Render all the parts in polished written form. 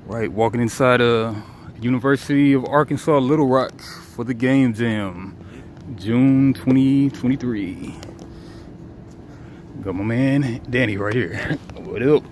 Right, walking inside University of Arkansas Little Rock for the Game Jam, June 2023. Got my man Danny right here. What up?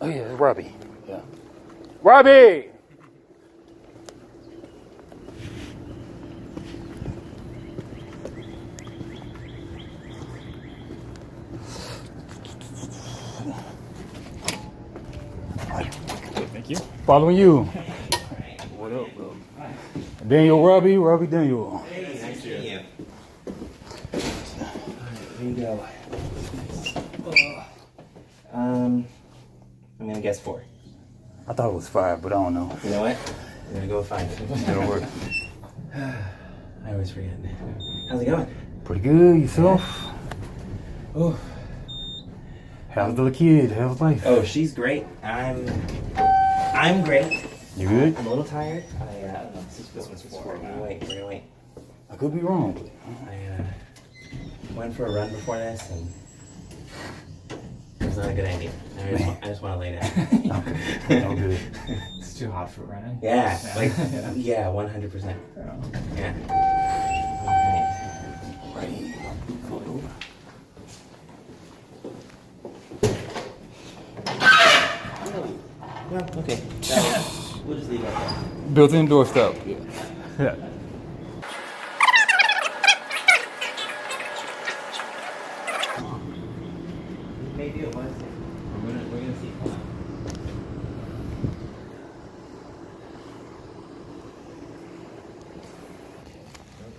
Oh yeah, it's Robbie. Yeah. Robbie! Thank you. Following you. What up, bro? Daniel, Robbie, Daniel. Hey, nice to meet you. Here you go. I'm gonna guess 4. I thought it was 5, but I don't know. You know what? I'm gonna go with 5. That'll work. I always forget. How's it going? Pretty good, yourself? Oh. How's the kid? How's life? Oh, she's great. I'm great. You good? I'm a little tired. I don't know. This one's 4. We're gonna wait. I could be wrong. I went for a run before this and it was not a good idea. I just want to lay down. Okay. No good. It's too hot for running. Yeah, like, yeah, 100%. Yeah. Right. Well, okay. We'll just leave it at that. Built-in doorstep. Yeah. Maybe it was. We're gonna see.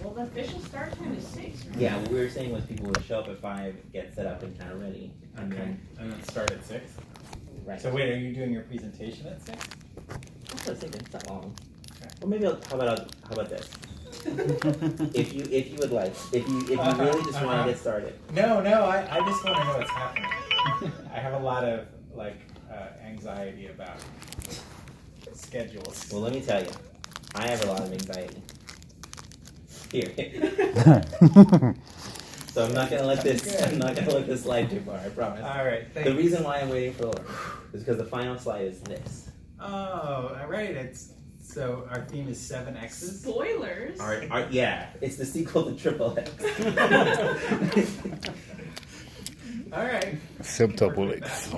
Well, the official start time is 6, right? Yeah, what we were saying was people would show up at 5, get set up and kind of ready, and Okay. then And then start at 6? right. So wait, are you doing your presentation at 6? That's what I was thinking. It's not long. Okay. Well, maybe how about this? if you would like, if you really just want to get started. No, I just want to know what's happening. I have a lot of anxiety about schedules. Well, let me tell you, I have a lot of anxiety. Here. So I'm not gonna let this. I'm not gonna let this slide too far. I promise. All right. The reason why I'm waiting for Loren is because the final slide is this. Oh, all right. So our theme is 7 X's. Spoilers. Yeah, it's the sequel to Triple X. All right. Septuple X.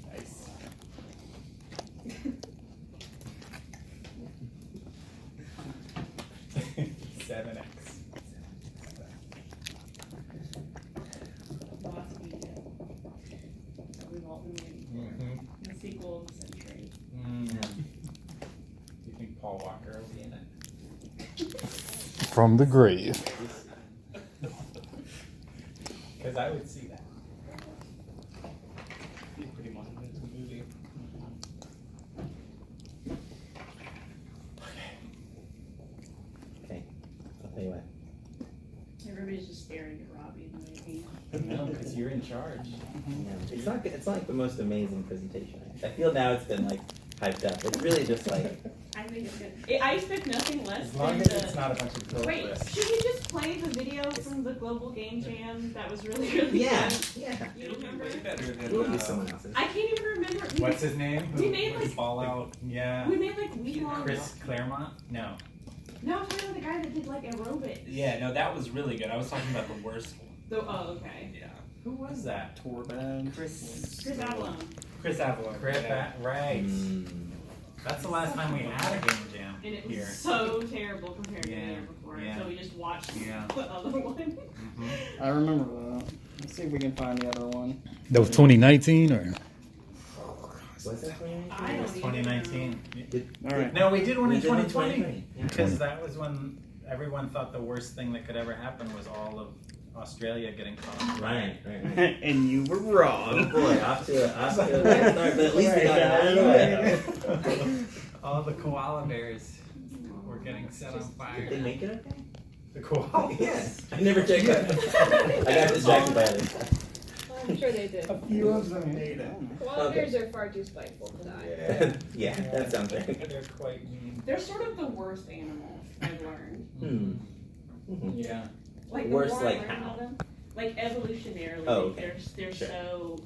Nice. Seven X. Lots of detail. We've all been waiting for. The sequel of the century. Do you think Paul Walker will be in it? From the grave. Because I would see that. Be a pretty monumental movie. Okay, I'll tell you what. Everybody's just staring at Robbie and waiting. No, because you're in charge. Yeah. It's not like the most amazing presentation. I feel now it's been like hyped up. It's really just like. I think it's good. I expect nothing less As long than as it's not a bunch of build Wait, lists. should we just play the video from the Global Game Jam? That was really Yeah. good. Yeah. You remember? better It'll be someone else's. I can't even remember. What's his name? We made like Fallout. Yeah. we made like week-long. Chris Claremont? No. No, I'm talking about the guy that did like aerobics. Yeah, no, that was really good. I was talking about the worst one. Oh, okay. Yeah. Who was that? Torben. Chris Avalon. Chris Avalon. Right. Mm. That's the last time we had a game jam And it was here. so terrible compared to the Yeah, year before. yeah. So we just watched Yeah. the other one. I remember that. Let's see if we can find the other one. That was 2019 or? Was that 2019? I It was don't even 2019. All right. No, we did one We in did one in 2020. 2020. Yeah. Because that was when everyone thought the worst thing that could ever happen was all of Australia getting caught. Right. And you were Oh wrong. boy, off to a bad start, but at least we got it out of the way. All the koala bears were getting set on Did they fire. make it okay? The koalas? Yes. I never checked that. I got distracted by other stuff. I'm sure they did. A few of them made it. Koala bears are far too spiteful to die. Yeah, that sounds right. They're quite mean. They're sort of the worst animal, I've learned. Yeah. Like Worse, the more like I learn how? about them, like evolutionarily, Oh, okay. they're Sure. so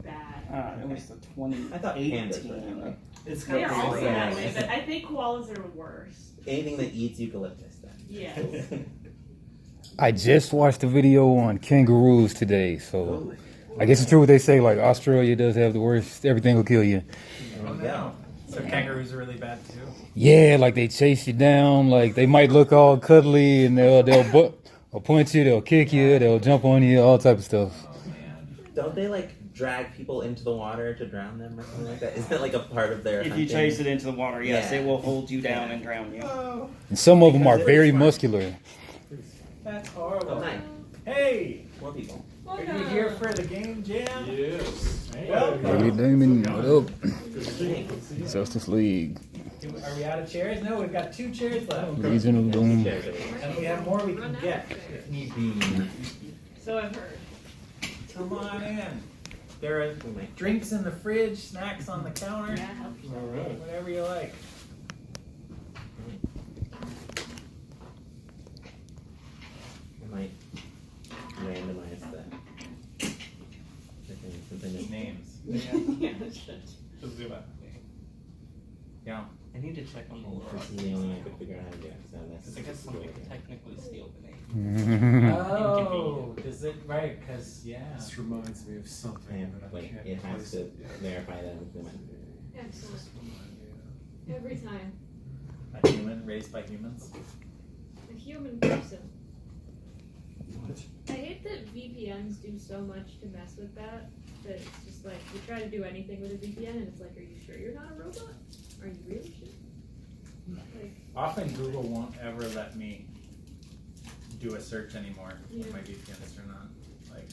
bad. It was the 2018. I thought pandas were that way. It's They are also Yeah. that way, but I think koalas are worse. Anything that eats eucalyptus then. Yes. I just watched a video on kangaroos today, so I guess it's true what they say, like Australia does have the worst, everything will kill you. Oh no. So kangaroos are really bad too. Yeah, like they chase you down, like they might look all cuddly and they'll punch you, they'll kick you, they'll jump on you, all type of stuff. Oh man. Don't they like drag people into the water to drown them or something like that? Isn't that like a part of their If you hunting? chase it into the water, yes, Yeah. it will hold you down and drown you. Oh, And some of them are Because they're very smart. muscular. that's Oh, horrible. hi. Hey, More people. are you here for the game jam? Yes. Welcome. Hey Damon, what up? Thanks. Justice League, Are we out of chairs? No, we've got 2 chairs left. Legion of Doom. And we have more we can get if need be. So I've heard. Come on in. There are drinks in the fridge, snacks on the counter, Yeah, help yourself. All right. whatever you like. I might randomize the thing since I know. Names. Yeah, that's good. Just do it. Yeah. I need to check on the lore. This is the only one I could figure out how to do it, so that's Because I guess somebody could technically steal the name. Oh, does it right? Because yeah. This reminds me of something that I Wait, can't it has place to it yet. verify that I'm human. Excellent. Yeah. Every time. A human raised by humans. A human person. What? I hate that VPNs do so much to mess with that. That it's just like, you try to do anything with a VPN and it's like, are you sure you're not a robot? Are you really sure? Like, Often Google won't ever let me do a search anymore Yeah. if my VPN is turned on. Like,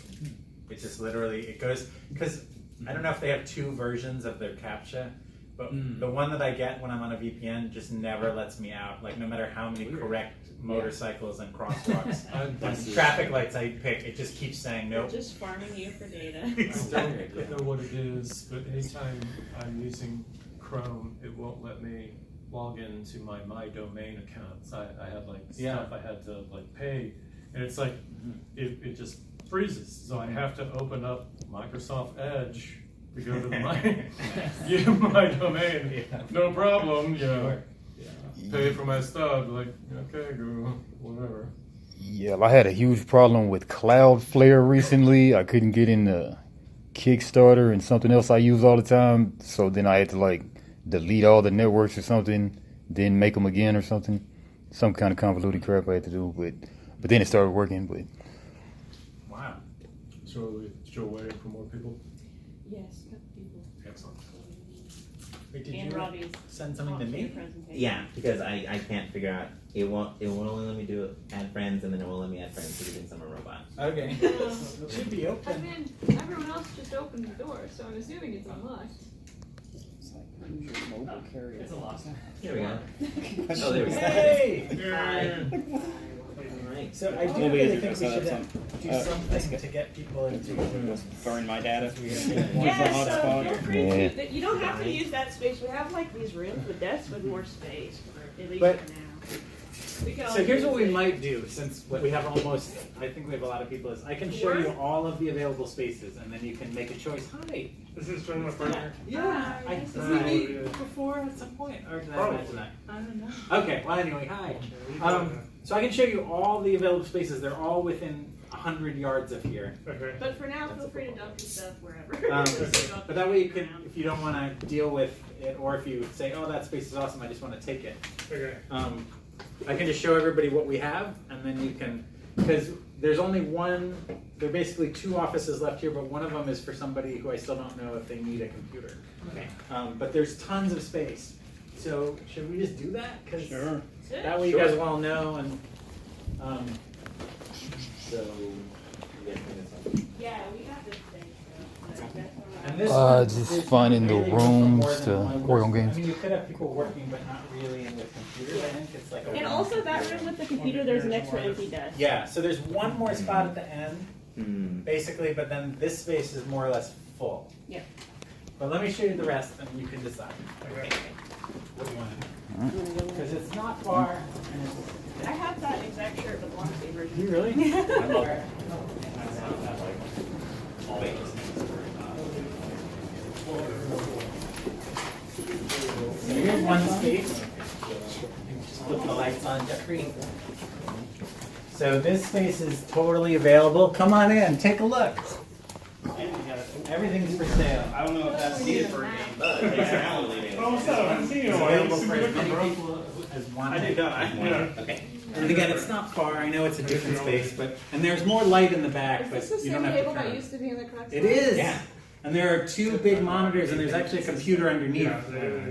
it just literally, it goes, because I don't know if they have 2 versions of their CAPTCHA, but the one that I get when I'm on a VPN just never lets me out. Like, no matter how many correct motorcycles and crosswalks and traffic lights I pick, it just keeps saying they're nope. just farming you for data. I don't know what it is, but anytime I'm using Chrome, it won't let me log into my domain accounts. I had like stuff I had to like pay, and it's like it just freezes. So I have to open up Microsoft Edge to go to my domain. No problem, you know. Pay for my stuff. Like, okay, go whatever. Yeah, I had a huge problem with Cloudflare recently. I couldn't get into Kickstarter and something else I use all the time. So then I had to like delete all the networks or something, then make them again or something. Some kind of convoluted crap I had to do, but then it started working. But Wow. Still waiting for more people. Yes, people. Excellent. Wait, did And you Robbie's send something to me? presentation. Yeah, because I can't figure out, it won't only let me do it, add friends, and then it won't let me add friends because it thinks I'm a robot. Okay. It should be I open. mean, everyone else just opened the door, so I'm assuming it's unlocked. It's like, who's your mobile carrier? It's a lot. Here we go. Oh, there we go. Hey! Alright. So I do We'll be really easy think to we set should up do some- something to get people into Burn my data. Yeah, so hotspot. feel free Yeah. to. You don't have to use that space. We have like these rooms with desks with more space, at least But- for now. We can So always here's what we use it. might do, since we have almost, I think we have a lot of people, is I can show you all of the available spaces, and then you can make a choice. Hi. This is from my partner. Yeah. Hi, nice to Did see we you. meet before at some point, or did I Probably. imagine that? I don't know. Okay. Well, anyway, hi. So I can show you all the available spaces. They're all within 100 yards of here. Okay. But for now, feel free to dump your stuff wherever. But that way you can, if you don't want to deal with it, or if you say, oh, that space is awesome, I just want to take it. Okay. I can just show everybody what we have, and then you can, because there's only one, there are basically 2 offices left here, but one of them is for somebody who I still don't know if they need a computer. Okay. But there's tons of space. So should we just do that? Because Sure. that way you guys will all know, and So, you guys think it's something? Yeah, we got this thing. So that's all and this Uh, one just is finding the really good for rooms more than to only work on work. games. I mean, you could have people working, but not really, and with computers, I think it's like a And one-off also that room with the computer, there's an extra empty desk. Yeah, so there's one more spot at the end, basically, but then this space is more or less full. Yeah. But let me show you the rest, and you can decide. Okay. What do you want to do? Because it's not far, and it's... I have that exact shirt, but the long sleeve version. You really? I love it. So here's one space. Just put the lights on, Geoffrey. So this space is totally available. Come on in, take a look. Everything's for sale. I don't know if that's needed for a game, but It's available for as many people as want. I did not. Okay. And again, it's not far. I know it's a different space, but and there's more light in the back, Is but this the you same don't have to table that turn. used to be in the Crux? It is. Yeah. And there are two big monitors, and there's actually a computer underneath.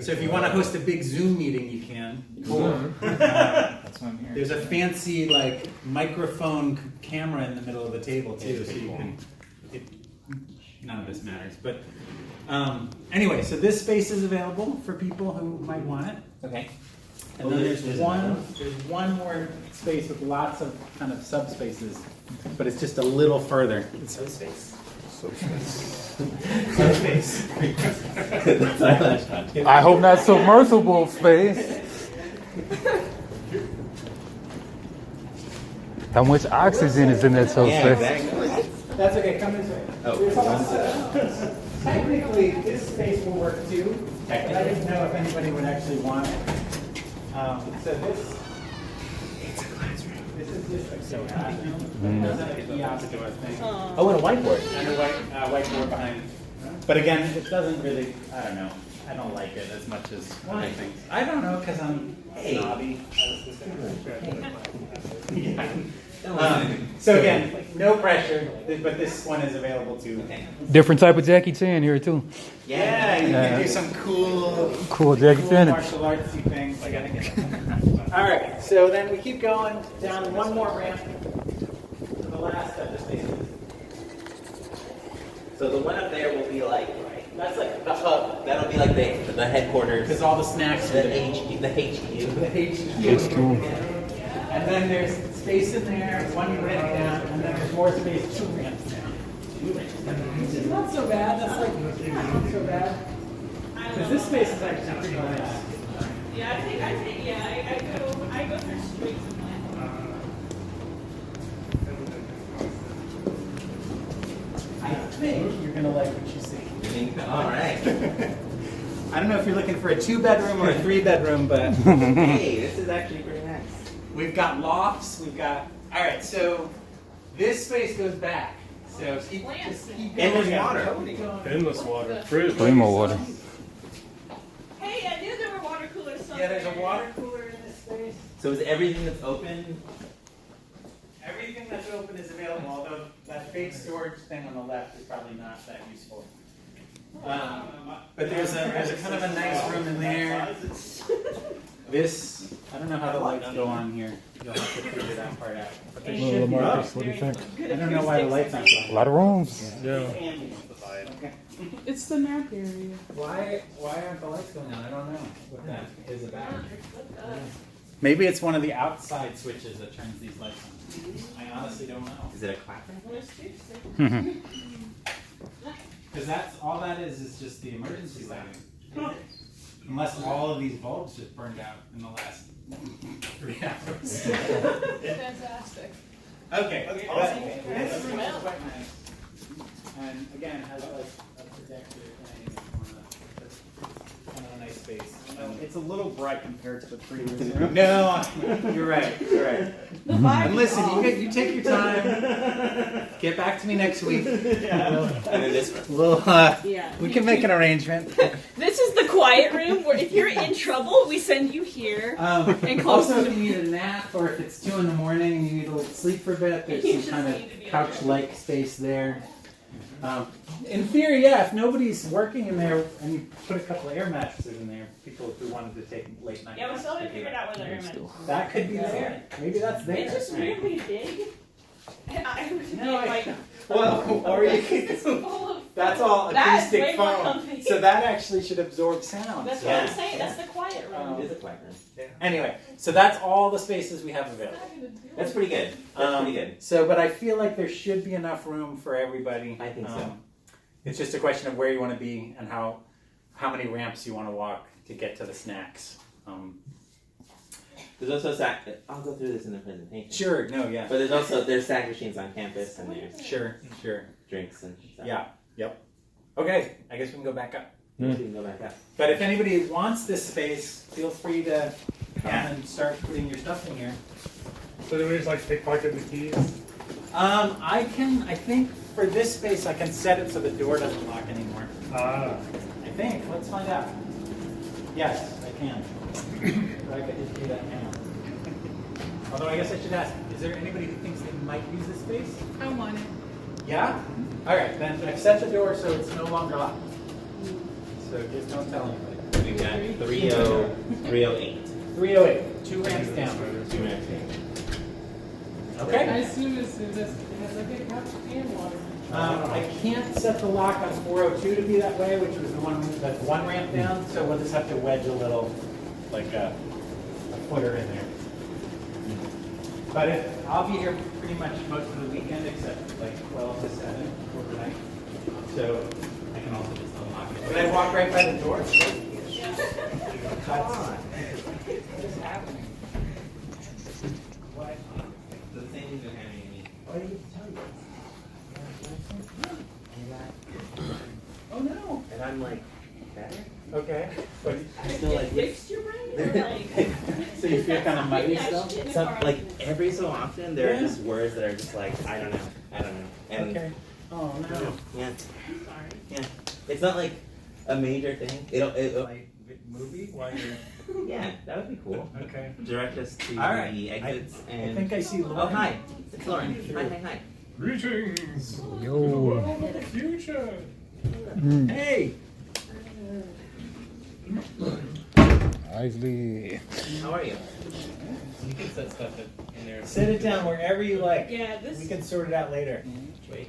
So if you want to host a big Zoom meeting, you can. Cool. That's why I'm here. There's a fancy like microphone camera in the middle of the table too, so you can. None of this matters, but anyway, so this space is available for people who might want it. Okay. And then there's one more space with lots of kind of subspaces, but it's just a little further. Subspace. Subspace. That's eyelash content. I hope not submersible space. How much oxygen is in that subspace? Yeah, exactly. That's okay, come this way. Oh, Technically, this space will work too, but I didn't know if anybody would actually want it. So this is just like so classroom. There's a kiosk door thing. oh, and a whiteboard. And a whiteboard behind. But again, it doesn't really, I don't know. I don't like it as much as other things. I don't know, because I'm snobby. So again, no pressure, but this one is available too. Different type of Jackie Chan here too. Yeah, you can do some Cool Jackie Chan. martial artsy things. I gotta get it. All right, so then we keep going down one more ramp to the last of the spaces. So the one up there will be like, that's like the hub. That'll be like the headquarters. Because all the snacks The are there. HQ. The HQ. The HQ. It's cool. And then there's space in there, one ramp down, and then there's more space, two ramps down. It's not so bad. That's like not so bad. Because this space is actually pretty nice. Yeah, I go for streets. I think you're gonna like what you see. All right. I don't know if you're looking for a 2-bedroom or a 3-bedroom, but Hey, this is actually pretty nice. we've got lofts. We've got. All right, so this space goes back. So keep Endless going. water. Totally going. Endless water. Fridge. Primo water. Hey, I knew there were water coolers somewhere. Yeah, there's a water cooler in this space. So is everything that's open? Everything that's open is available, although that big storage thing on the left is probably not that useful. But there's a kind of a nice room in there. This, I don't know how the lights go on here. You'll have to figure that part out. But there should be. Marcus, what do you think? I don't know why the lights aren't A on. lot of rooms. Yeah. Okay. It's the nap area. Why aren't the lights going on? I don't know what that is about. Maybe it's one of the outside switches that turns these lights on. I honestly don't know. Is it a clapper? Because that's all that is just the emergency lighting. Unless all of these bulbs just burned out in the last 3 hours. Fantastic. Okay. This room is quite nice. And again, it has like a projector thing on a nice space. It's a little bright compared to the previous room. No, you're right. You're right. And listen, you take your time. Get back to me next week. And then this one. We'll, Yeah. we can make an arrangement. This is the quiet room where if you're in trouble, we send you here. And close Also, to if you need a nap or if it's 2 in the morning and you need to sleep for a bit, there's You some just kind need to of be couch-like space there. In theory, yeah, if nobody's working in there and you put a couple of air mattresses in there, people who wanted to take late night Yeah, we naps still could haven't do figured that. out where the air mattress is. That could be there. Maybe that's there. It's just weirdly big. I would No, be like, well, or you could. full of. That's all That's acoustic way more foam. comfy. So that actually should absorb sound. That's so. what I'm saying. That's the quiet quiet room. It is a quiet room. Anyway, so that's all the spaces we have available. That's pretty good. That's pretty good. So, but I feel like there should be enough room for everybody. I think so. It's just a question of where you want to be and how many ramps you want to walk to get to the snacks. There's also I'll go through this in the presentation. Sure. No. Yeah. But there's snack machines on campus and there's Sure. drinks and stuff. Yeah. Yep. Okay. I guess we can go back up. So you can go back up. But if anybody wants this space, feel free to come and start putting your stuff in here. So do we just like pickpocket the keys? I think for this space I can set it so the door doesn't lock anymore. Ah. I think. Let's find out. Yes, I can. But I could just do that now. Although I guess I should ask, is there anybody who thinks they might use this space? I want it. Yeah? Alright, then I've set the door so it's no longer locked. So just don't tell anybody. We've got 308. 308, 2 ramps down. 2 ramps down. Okay? I assume this has like a couch and water. I can't set the lock on 402 to be that way, which was the one that's 1 ramp down, so we'll just have to wedge a little, like a footer in there. But I'll be here pretty much most of the weekend except like 12 to 7 overnight. So I can also just unlock it. Can I walk right by the door? Yeah. Come on. What is happening? What? The same thing that happened to me. What did you tell you? Oh no. And I'm like, better? Okay. But I still like Fixed your brain? Or like, so you feel kind of mighty still? like every so often there are just words that are just like, I don't know. And Okay. Oh no. Yeah. I'm sorry. Yeah. It's not like a major thing. It'll Like movie while you're. yeah, that would be cool. Okay. Direct us to All right. the exits I and think I see Loren. oh hi. It's Loren. Hi. Greetings. Yo. Welcome to the future. Hey. Isley. How are you? You can set stuff in there. Sit it down wherever you like. Yeah, this We can sort it out later. Wait.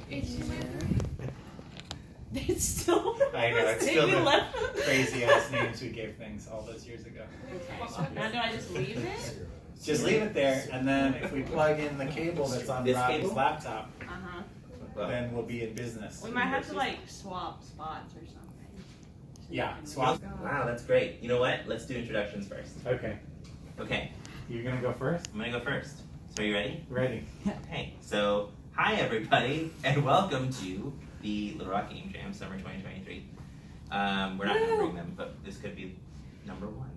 it's still. I know, it's David still the left. crazy ass names we gave things all those years ago. Now do I just leave it? Just leave it there, and then if we plug in the cable that's on This Robbie's cable? laptop, Uh-huh. then we'll be in business. We might have to like swap spots or something. Yeah, swap. Wow, that's great. You know what? Let's do introductions first. Okay, Okay, you're gonna go first? I'm gonna go first. So are you ready? Ready. Hey, so hi everybody, and welcome to the Little Rock Game Jam Summer 2023. We're not gonna bring them, but this could be number 1.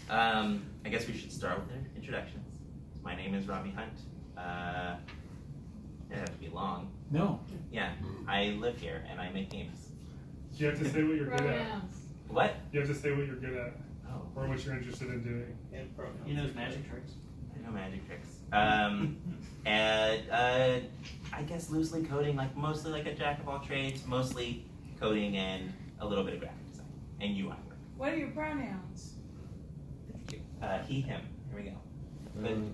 I don't know. I guess we should start with introductions. My name is Robbie Hunt. It doesn't have to be long. No. Yeah, I live here and I make games. You have to say what you're good at. Pronouns. What? You have to say what you're good at Oh, or what you're interested in doing. He knows magic tricks. I know magic tricks. I guess loosely coding, like mostly like a jack of all trades, mostly coding and a little bit of graphic design and UI work. What are your pronouns? He, him. Here we go.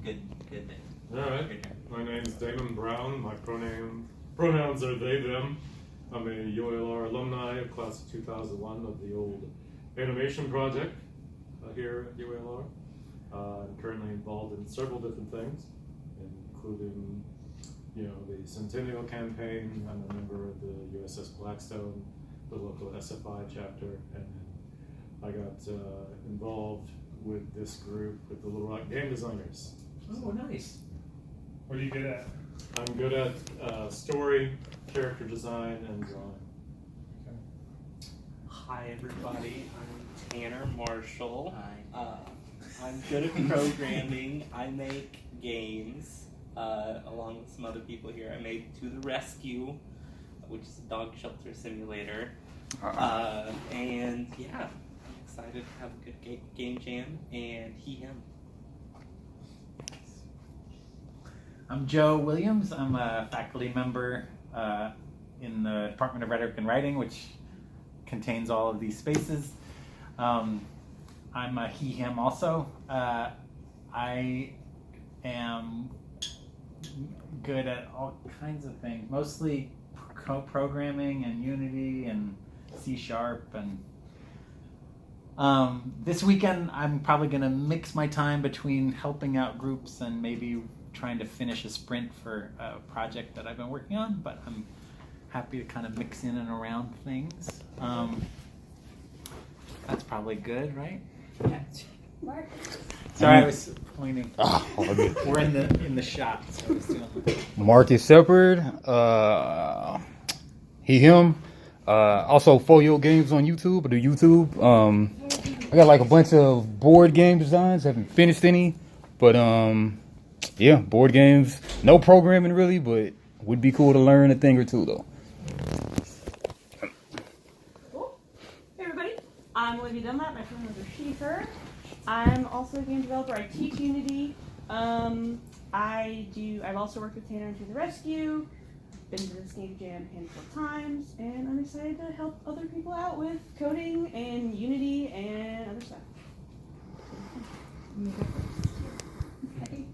Good thing. Alright. Your turn. My name's Damon Brown. My pronouns are they, them. I'm a UALR alumni of class of 2001 of the old animation project here at UALR. I'm currently involved in several different things, including, the Centennial Campaign. I'm a member of the USS Blackstone, the local SFI chapter, and I got involved with this group with the Little Rock Game Designers. Oh, nice. What are you good at? I'm good at story, character design, and drawing. Hi everybody, I'm Tanner Marshall. Hi. I'm good at programming. I make games along with some other people here. I made To the Rescue, which is a dog shelter simulator. And yeah, I'm excited to have a good game jam and he, him. I'm Joe Williams. I'm a faculty member in the Department of Rhetoric and Writing, which contains all of these spaces. I'm a he, him also. I am good at all kinds of things, mostly programming and Unity and C# and This weekend, I'm probably going to mix my time between helping out groups and maybe trying to finish a sprint for a project that I've been working on, but I'm happy to kind of mix in and around things. That's probably good, right? Yeah. Sorry, I was pointing. We're in the shot. So I was doing Marcus Shepard, he, him. Also, Folio Games on YouTube. I do YouTube. I got like a bunch of board game designs. Haven't finished any, but yeah, board games. No programming really, but would be cool to learn a thing or two though. Cool. Hey everybody, I'm Olivia Dunlap. My pronouns are she, her. I'm also a game developer. I teach Unity. I've also worked with Tanner into the Rescue. Been to this game jam a handful of times, and I'm excited to help other people out with coding and Unity and other stuff. Okay.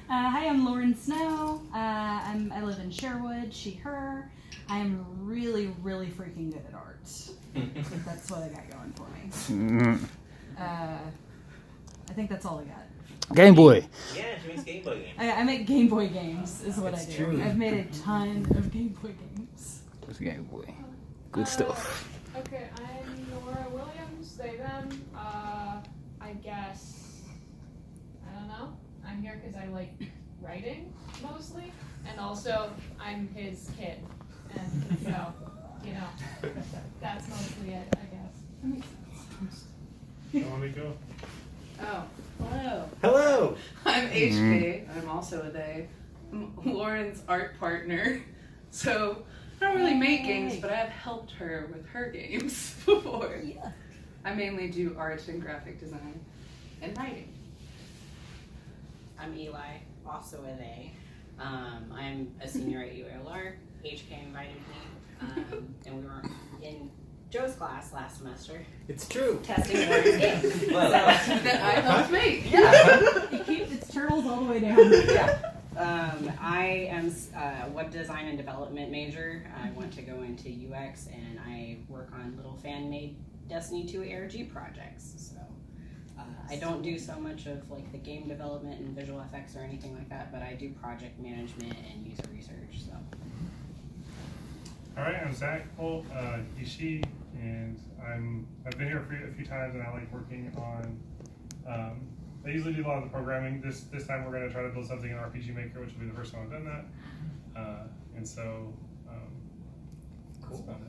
Hi, I'm Loren Snow. I live in Sherwood, she, her. I'm really, really freaking good at art. That's what I got going for me. I think that's all I got. Game Boy. Yeah, she makes Game Boy games. I make Game Boy games, is what It's I do. true. I've made a ton of Game Boy games. It's Game Boy. Good stuff. Okay, I'm Nora Williams, they, them. I guess, I don't know. I'm here because I like writing, mostly. And also, I'm his kid. And so, you know, that's mostly it, I guess. Want me to go? Oh, hello. Hello. I'm HK. I'm also a they. I'm Lauren's art partner. So I don't really make games, but I've helped her with her games before. Yeah. I mainly do art and graphic design and writing. I'm Eli, also a they. I'm a senior at UALR. HK invited me, and we were in Joe's class last semester It's true. testing Lauren's games. That I helped make. Yeah. He keeps its turtles all the way down. Yeah. I am a web design and development major. I want to go into UX, and I work on little fan-made Destiny 2 ARG projects. So I don't do so much of like the game development and visual effects or anything like that, but I do project management and user research. So. All right, I'm Zach Holt, he, she, and I've been here a few times, and I like working on. I usually do a lot of the programming. This time we're going to try to build something in RPG Maker, which will be the first time I've done that. And so, that's about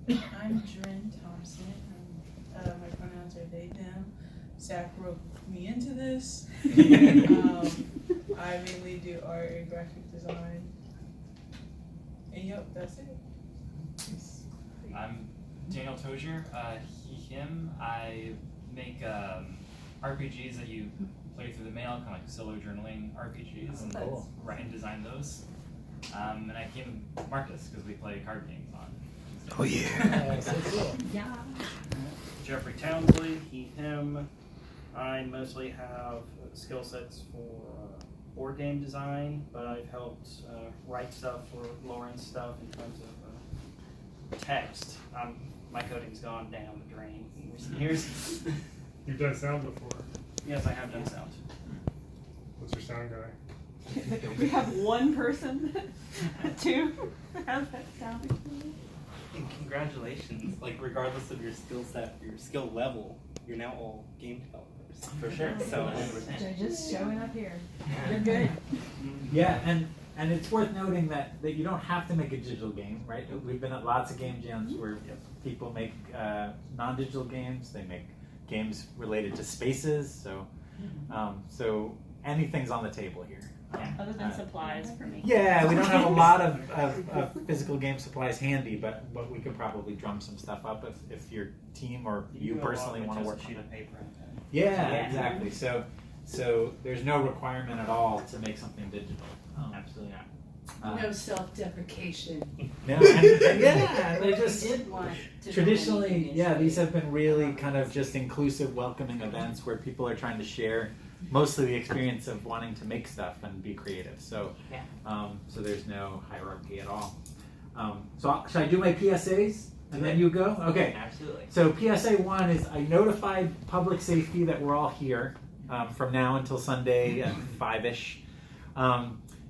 it. I'm Dren Thompson. My pronouns are they, them. Zach roped me into this. I mainly do art and graphic design. And yep, that's it. I'm Daniel Tozier, he, him. I make RPGs that you play through the mail, kind of like solo journaling RPGs, and Cool. write and design those. And I came Marcus because we play card games on. Oh yeah. So cool. Yeah. Geoffrey Townsley, he, him. I mostly have skill sets for board game design, but I've helped write stuff for Loren's stuff in terms of text. My coding's gone down the drain in recent years. You've done sound before. Yes, I have done sound. What's your sound guy? We have one person to have that sound experience. And congratulations. Like, regardless of your skill set, your skill level, you're now all game developers. For sure. So, They're just showing up here. You're good. Yeah, and it's worth noting that you don't have to make a digital game, right? We've been at lots of game jams where people make non-digital games. They make games related to spaces. So, so anything's on the table here. Other than supplies for me. Yeah, we don't have a lot of physical game supplies handy, but we could probably drum some stuff up if your team or you personally want to work on it. Paper. Yeah, exactly. So there's no requirement at all to make something digital. Absolutely not. No self-deprecation. No, and yeah, they just did want to traditionally, these have been really kind of just inclusive, welcoming events where people are trying to share mostly the experience of wanting to make stuff and be creative. So, so there's no hierarchy at all. So should I do my PSAs? And then you go? Okay. Absolutely. So PSA 1 is I notified public safety that we're all here from now until Sunday at 5-ish.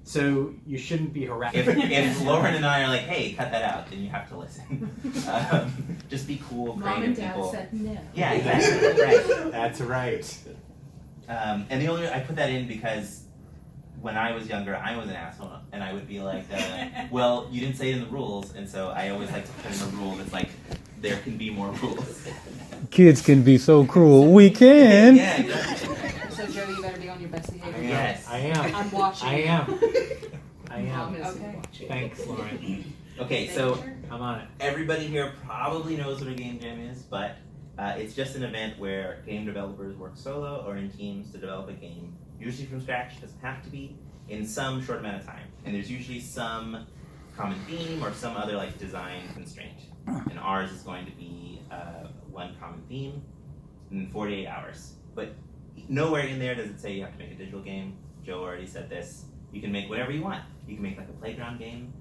So you shouldn't be harassed. If Loren and I are like, hey, cut that out, then you have to listen. Just be cool, Mom creative and Dad people. said no. Yeah, exactly. Right. That's right. And the only I put that in because when I was younger, I was an asshole, and I would be like, well, you didn't say it in the rules, and so I always like to put in a rule that's like, there can be more rules. Kids can be so cruel. We can. Yeah, exactly. So Joe, you better be on your best behavior. Yes. I am. I'm watching. I am. I Mom am. is Okay. watching. Thanks, Loren. Okay, so I'm on it. everybody here probably knows what a game jam is, but it's just an event where game developers work solo or in teams to develop a game, usually from scratch, doesn't have to be, in some short amount of time. And there's usually some common theme or some other like design constraint. And ours is going to be one common theme in 48 hours. But nowhere in there does it say you have to make a digital game. Joe already said this. You can make whatever you want. You can make like a playground game.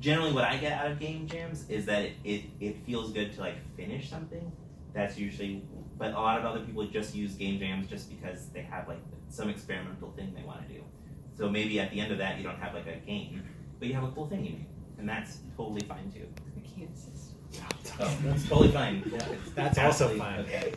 Generally what I get out of game jams is that it feels good to like finish something. That's usually, but a lot of other people just use game jams just because they have like some experimental thing they want to do. So maybe at the end of that you don't have like a game, but you have a cool thing you make, and that's totally fine too. I can't assist. Oh, that's totally fine. Yeah, That's also absolutely fine. Okay.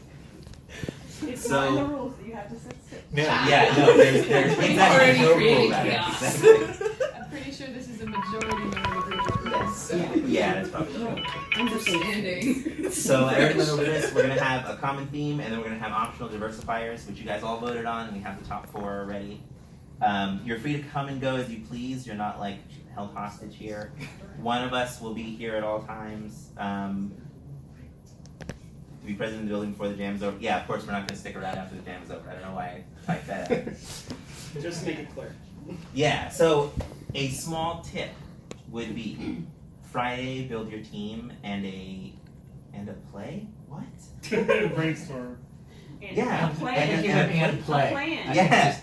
It's So- not in the rules that you have to sit still. Yeah, no, there's We've exactly already no created rule about it. chaos. Exactly. I'm pretty sure this is a majority minority group of Yes. rules. Yeah, that's probably true. Understanding. So everyone went over this. We're gonna have a common theme, and then we're gonna have optional diversifiers, which you guys all voted on, and we have the top 4 already. You're free to come and go as you please. You're not like held hostage here. One of us will be here at all times. To be present in the building before the jam's over. Yeah, of course we're not gonna stick around after the jam is over. I don't know why I typed that out. Just make it clear. Yeah, so a small tip would be Friday build your team and a play? What? Brainstorm. Yeah. A plan. And play. A plan. Yes.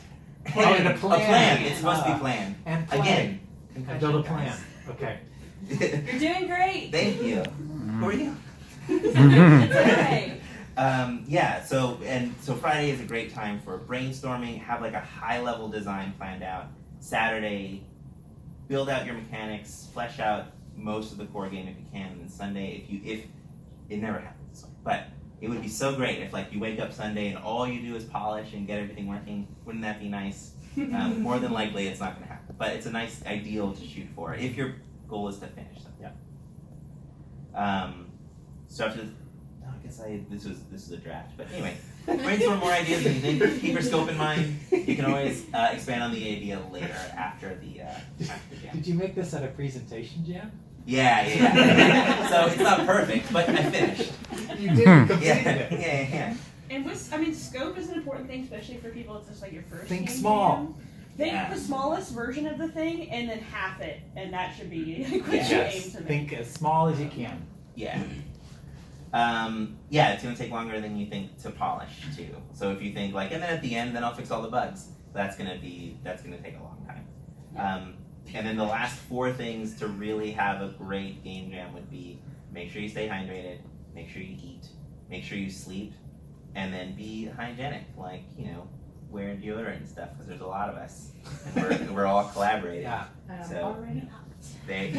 Oh, and a plan. It's supposed to be planned. And play. Again. And build a plan. guys. Okay. You're doing great. Thank you. Who are you? It's okay. Yeah, so Friday is a great time for brainstorming, have like a high level design planned out. Saturday, build out your mechanics, flesh out most of the core game if you can. And Sunday, if it never happens, but it would be so great if like you wake up Sunday and all you do is polish and get everything working. Wouldn't that be nice? More than likely, it's not going to happen, but it's a nice ideal to shoot for if your goal is to finish something. Yeah. So after this is a draft, but anyway, brainstorm more ideas than you think. Keep your scope in mind. You can always expand on the idea later after the jam. Did you make this at a presentation jam? Yeah. So it's not perfect, but I finished. You did complete Yeah. it. And scope is an important thing, especially for people. It's just like your first. Think game small. jam. Think Yeah. the smallest version of the thing, and then half it, and that should be what you Yes. aim to make. Think as small as you can. Yeah. It's gonna take longer than you think to polish too. So if you think like, and then at the end, then I'll fix all the bugs. That's gonna take a long time. And then the last 4 things to really have a great game jam would be: make sure you stay hydrated, make sure you eat, make sure you sleep, and then be hygienic. Like wearing deodorant and stuff, because there's a lot of us, and we're all collaborating. Yeah. So Already hot. And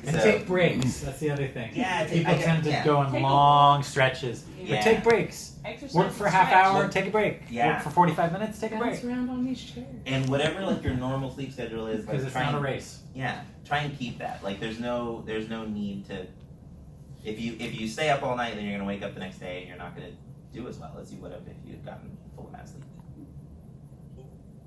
So- take breaks. That's the other thing. Yeah, People tend to go on Take a long stretches. Yeah. But take breaks. Exercise. Work for a and half stretch. hour, take a break. Yeah. Work for 45 minutes, take a Bounce break. around on these chairs. And whatever like your normal sleep schedule is, Because like, it's try not a and- race. Yeah, try and keep that. Like there's no need to. If you stay up all night, then you're gonna wake up the next day and you're not gonna do as well as you would have if you had gotten full amount of sleep.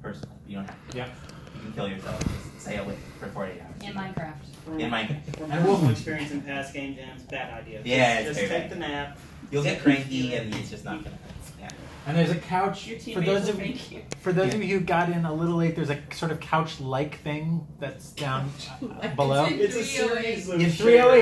Personally, you don't have to. Yeah. You can kill yourself. Just stay awake for 48 hours. In Minecraft. In Minecraft. From personal experience in past game jams, bad idea. Yeah, just it's very take bad. the nap. You'll get cranky and it's just not gonna. Yeah. And there's a couch Your for teammates those will of thank you. for those of you who got in a little late. There's a sort of couch-like thing that's down below. It's a series of In 308,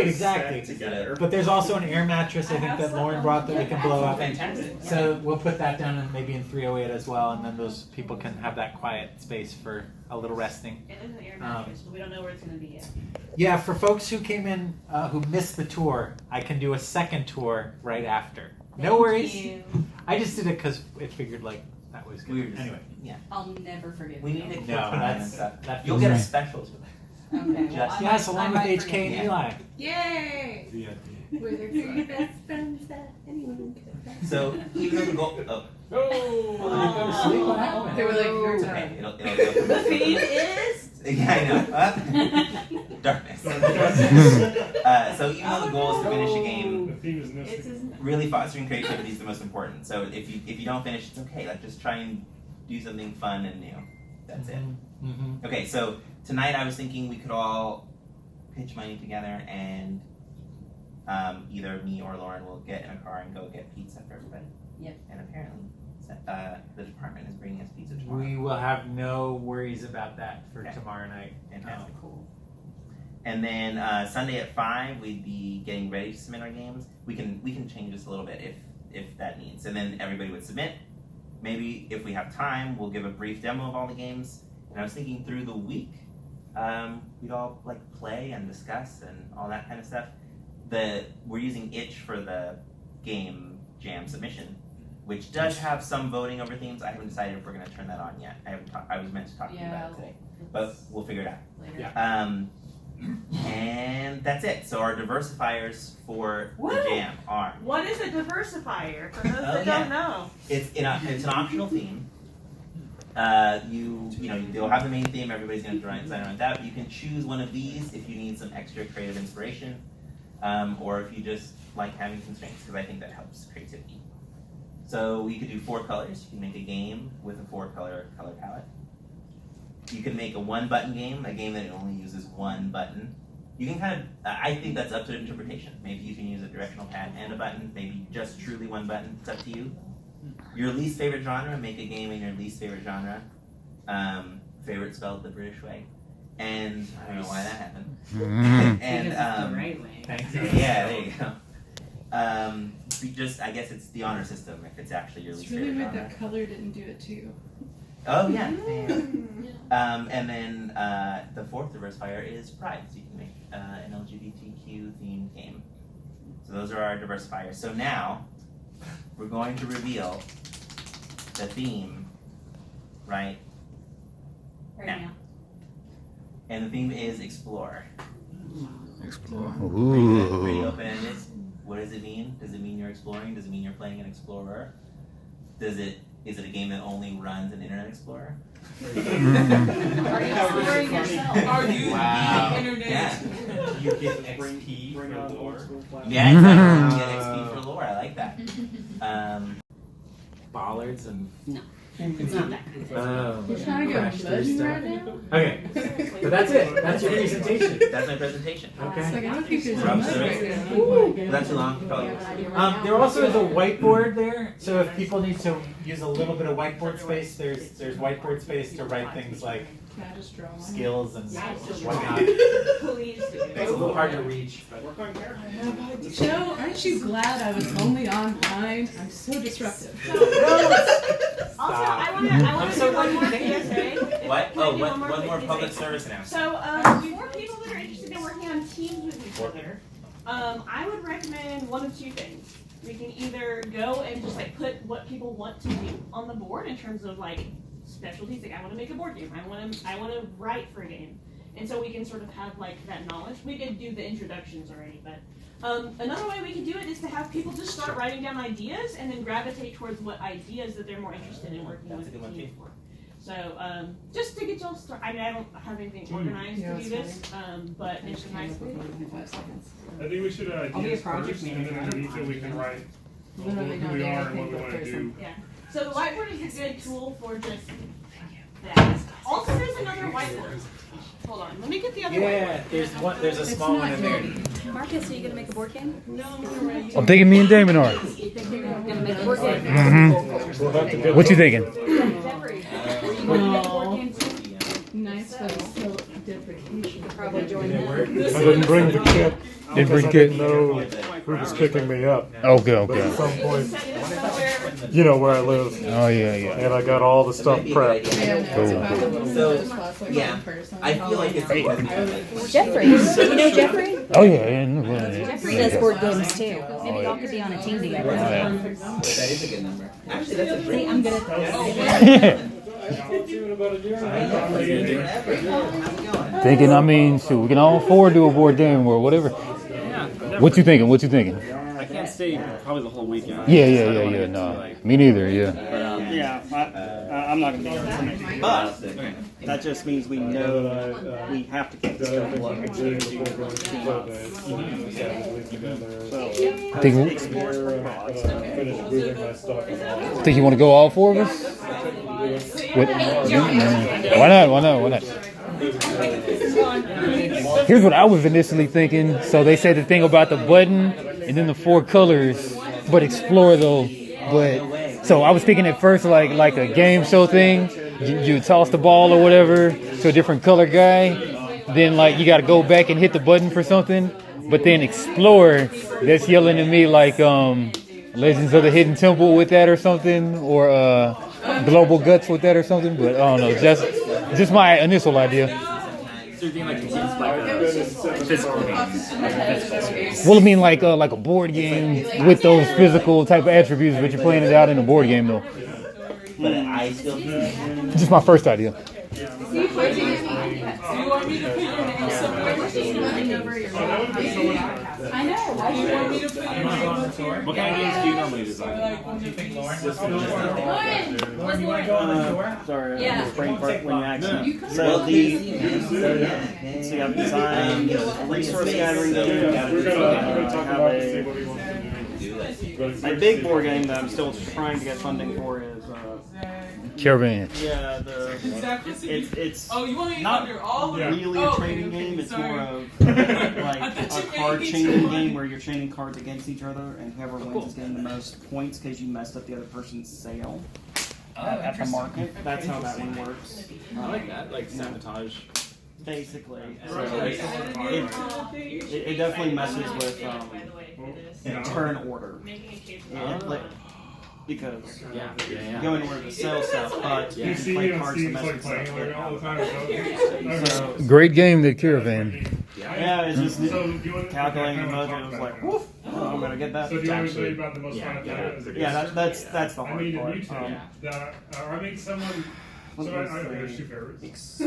chairs exactly. stacked together. But there's also an air mattress I think that Loren brought that we can blow up. Fantastic. So we'll put that down and maybe in 308 as well, and then those people can have that quiet space for a little resting. It is an air mattress, but we don't know where it's going to be yet. Yeah, for folks who came in who missed the tour, I can do a second tour right after. No Thank worries. you. I just did it because it figured like that was good. We were just, Anyway, yeah. I'll never forget. We need to keep No, an eye on that's- stuff. that You'll feels get a right. specials with it. Okay. well, Just- I yes, might- along I with might HK and forget. Eli. Yay! VIP. We're the best friends that anyone could have. So even though the goal, oh, Oh, go to sleep. What happened? They were like, your okay, time. it'll go. The theme is. Yeah, I know. Darkness. So even though the goal is to finish a game, The theme is It's missing. his, really fostering creativity is the most important. So if you don't finish, it's okay. Like just try and do something fun and new. That's it. Mm-hmm. Okay, so tonight I was thinking we could all pitch money together and either me or Loren will get in a car and go get pizza for everybody. Yep. And apparently the department is bringing us pizza tomorrow. We will have no worries about that for Okay. tomorrow night. Fantastic. Cool. And then Sunday at 5, we'd be getting ready to submit our games. We can change this a little bit if that needs. And then everybody would submit. Maybe if we have time, we'll give a brief demo of all the games. And I was thinking through the week, we'd all like play and discuss and all that kind of stuff. We're using Itch for the game jam submission, which does have some voting over themes. I haven't decided if we're going to turn that on yet. I was meant to talk to you about it today, but we'll figure it out. later. And that's it. So our diversifiers for the Woo! jam are What is a diversifier for those Oh, that yeah. don't know? it's an optional theme. They'll have the main theme. Everybody's going to design around that. But you can choose one of these if you need some extra creative inspiration, or if you just like having constraints, because I think that helps creativity. So you could do 4 colors. You can make a game with a 4-color color palette. You can make a 1-button game, a game that only uses 1 button. You can kind of, I think that's up to interpretation. Maybe you can use a directional pad and a button, maybe just truly 1 button, it's up to you. Your least favorite genre, make a game in your least favorite genre. Favorite spelled the British way. And I don't know why that happened. And Because it's the right way. thanks. Yeah, there you go. I guess it's the honor system if it's actually your It's least really favorite weird genre. that color didn't do it too. Oh yeah. And then the 4th diversifier is pride. So you can make an LGBTQ themed game. So those are our diversifiers. So now we're going to reveal the theme right now. And the theme is explore. Explore. Pretty Ooh. open-ended. What does it mean? Does it mean you're exploring? Does it mean you're playing an explorer? Is it a game that only runs an Internet Explorer? Are you exploring yourself? Are you Wow. the internet? Yeah. You get XP Bring for out lore. old school class. Yeah, exactly. You get XP for lore. I like that. Bollards and. No. It's not that kind of thing. Oh. You're trying to go Crashed through button stuff. right now? Okay, but that's it. That's your presentation. That's my presentation. Okay. It's like, I don't think there's Rob, much sorry. right now. Was that too long? Probably. There also is a whiteboard there, so if people need to use a little bit of whiteboard space, there's whiteboard space to write things like Can I just draw one? skills and whatnot. Please do. It's a little hard to reach, but Joe, aren't you glad I was only online? I'm so disruptive. Also, I want to do one more PSA. What? Can I Oh, do one more more PSA? public service announcement. So, for people that are interested in working on teams with each other, I would recommend one of 2 things. We can either go and just like put what people want to do on the board in terms of like specialties. Like I want to make a board game. I want to write for a game, and so we can sort of have like that knowledge. We could do the introductions already, but another way we can do it is to have people just start writing down ideas and then gravitate towards what ideas that they're more interested in working That's with a good the one, team too. for. So just to get y'all started. I mean, I don't have anything organized Yeah, to do that's this, but it's a nice way. In 5 seconds. I think we should I'll be a ideas project first, and manager. then underneath it we can write Literally who not we doing are and what anything we but want to there's do. Yeah. So the whiteboard is a good tool for just that. Also, there's another whiteboard. Hold on, let me get the other yeah, whiteboard. there's a It's small not one in there. dirty. Marcus, are you gonna make a board game? I'm thinking me and Damon are. You think you're gonna make a board game? Mm-hmm. What you thinking? Jeffrey, are you gonna make a board game too? Nice photo. Probably join them. I didn't bring the kit. Didn't bring because I kit? didn't know who was picking me up. Okay, But at okay. some point, you know where I live. Oh, yeah, yeah. And I got all the stuff prepped. Cool. So, yeah, I feel like it's Jeffrey, you know Jeffrey? Oh, yeah. Yeah. Jeffrey does board games too. Maybe y'all could be on a team together. that is a good number. Actually, that's a great See, I'm good at this. Thinking, I mean, shoot, we can all four do a board game or whatever. What you thinking? What you thinking? I can't stay probably the whole weekend. Yeah. No, me neither. Yeah. Yeah, I'm not gonna be here tonight. But that just means we know we have to get this done. Think you want to go all four of us? What? Why not? Here's what I was initially thinking. So they said the thing about the button and then the four colors, but explore though. But so I was thinking at first like a game show thing. You toss the ball or whatever to a different color guy. Then like you got to go back and hit the button for something. But then explore, that's yelling at me like Legends of the Hidden Temple with that or something, or Global Guts with that or something. But I don't know, just my initial idea. So you're thinking like physical games? Well, I mean like a board game with those physical type of attributes, but you're playing it out in a board game though. But I still Just my first idea. I know. Why do you want me to put What kind of games do you normally design? Sorry, Yeah. just brain fart when you actually. Well, So I've designed resource gathering game. My big board game that I'm still trying to get funding for is Caravan. yeah, it's Oh, you want me to not under all of them? really a trading game. It's more of like a card chaining game where you're chaining cards against each other, and whoever wins is getting the most points because you messed up the other person's sale at the market. That's how that one works. I like that, like sabotage. Basically, so it definitely messes with turn order. Because you go anywhere to sell stuff, but you can play cards to mess with stuff. So, Great game, that Caravan. yeah, it's just calculating the mojo. It was like, woof, I'm gonna get that. So do you want me to tell you about the most fun I've had? Yeah, that's the hard I made a part. new team. I made someone. So I have two favorites. I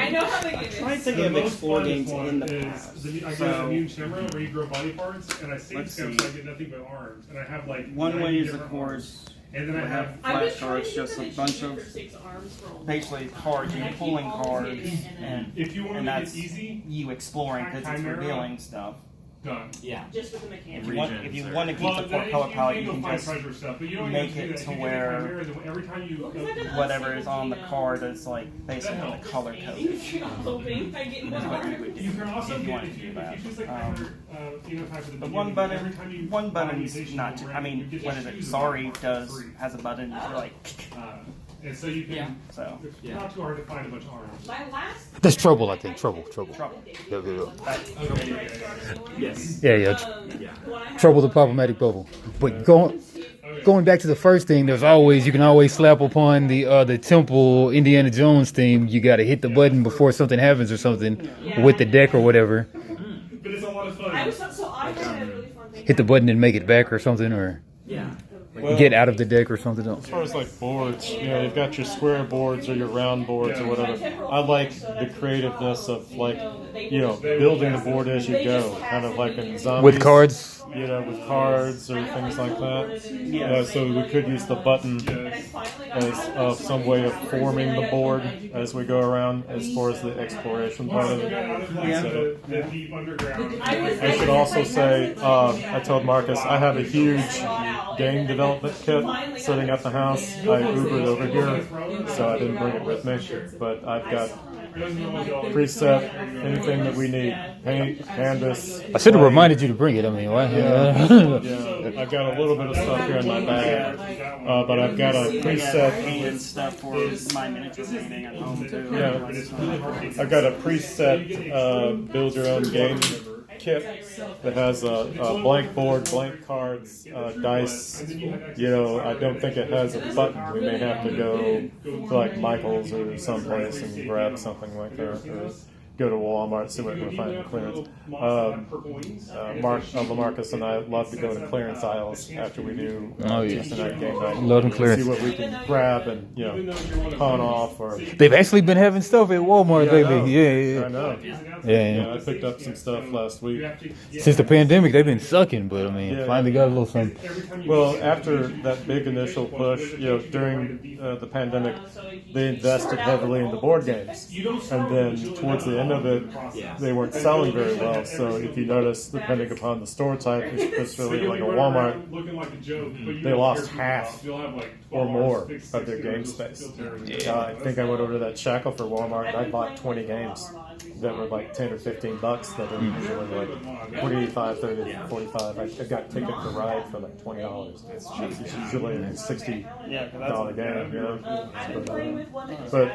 know how the game is. Try to give explore games in the past. I got a new camera where you grow body parts, and I save them so I get nothing but arms. And I have like One way is of different course. and then I have flashcards, just a bunch of basically cards, you pulling cards, and if you want to and make that's it easy, you exploring because it's Chimera. revealing stuff. done. Yeah. Just with the mechanics. If you want to keep the four color palette, you can just make it to where whatever is on the card is like basically the color code. That's what you would do You can also if you get, wanted if to do you that. choose like phenotype at the But one beginning, button is not. I mean, what is it? Sorry has a button. You're like. And so you can. So. It's not too hard to find a bunch of arms. My last. That's Trouble, I think. Trouble. Yes. Yeah. Trouble, the problematic bubble. But going back to the first thing, you can always slap upon the Temple Indiana Jones theme. You got to hit the button before something happens or something with the deck or whatever. But it's a lot of fun. I had a really fun thing. Hit the button and make it back or something, or get out of the deck or something else. As far as like boards, you've got your square boards or your round boards or whatever. I like the creativeness of building the board as you go, kind of like in zombies. With cards? With cards or things like that. So we could use the button as some way of forming the board as we go around as far as the exploration part of it. I should also say, I told Marcus, I have a huge game development kit sitting at the house. I Ubered over here, so I didn't bring it with me, but I've got preset, anything that we need. Paint, canvas. I should have reminded you to bring it. I mean, what? Yeah, I've got a little bit of stuff here in my bag, but I've got a preset. And stuff for my miniature painting at home too. Yeah, I've got a preset build your own game kit that has a blank board, blank cards, dice. You know, I don't think it has a button. We may have to go to like Michael's or someplace and grab something like that, or go to Walmart, see what we can find in clearance. Lamarcus and I love to go to clearance aisles after we do Tuesday night game night. Love them clearance. See what we can grab and pawn off. Or they've actually been having stuff at Walmart lately. Yeah. I know. Yeah, I picked up some stuff last week. Since the pandemic, they've been sucking, but I mean, finally got a little something. Well, after that big initial push, during the pandemic, they invested heavily into board games, and then towards the end of it, they weren't selling very well. So if you notice, depending upon the store type, especially like a Walmart, they lost half or more of their game space. I think I went over to that shackle for Walmart and I bought 20 games that were like 10 or 15 bucks that are usually like 25, 30, 45. I got Ticket to Ride for like $20. It's usually a $60 game, But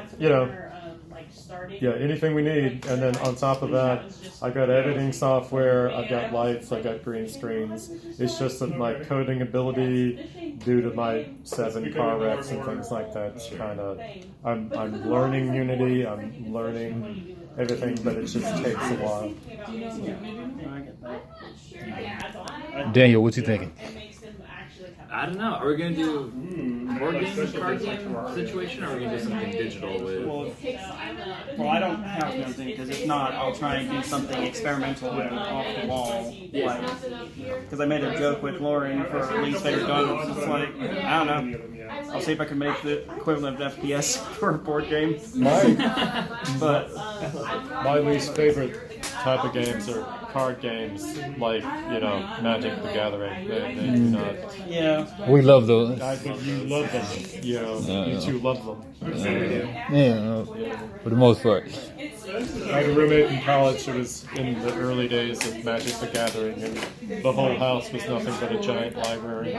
anything we need. And then on top of that, I got editing software, I've got lights, I got green screens. It's just that my coding ability, due to my 7 car wrecks and things like that, kind of, I'm learning Unity, I'm learning everything, but it just takes a while. Daniel, what you thinking? I don't know. Are we going to do board game, card game situation, or are we going to do something digital with? Well, I don't have nothing, because if not, I'll try and do something experimental and off the wall. Because I made a joke with Loren for least favorite gun. It's just like, I don't know. I'll see if I can make the equivalent of FPS for a board game. My least favorite type of games are card games, like, Magic the Gathering. They do not. Yeah. We love those. You love them. You two love them. For the most part. I had a roommate in college who was in the early days of Magic the Gathering, and the whole house was nothing but a giant library.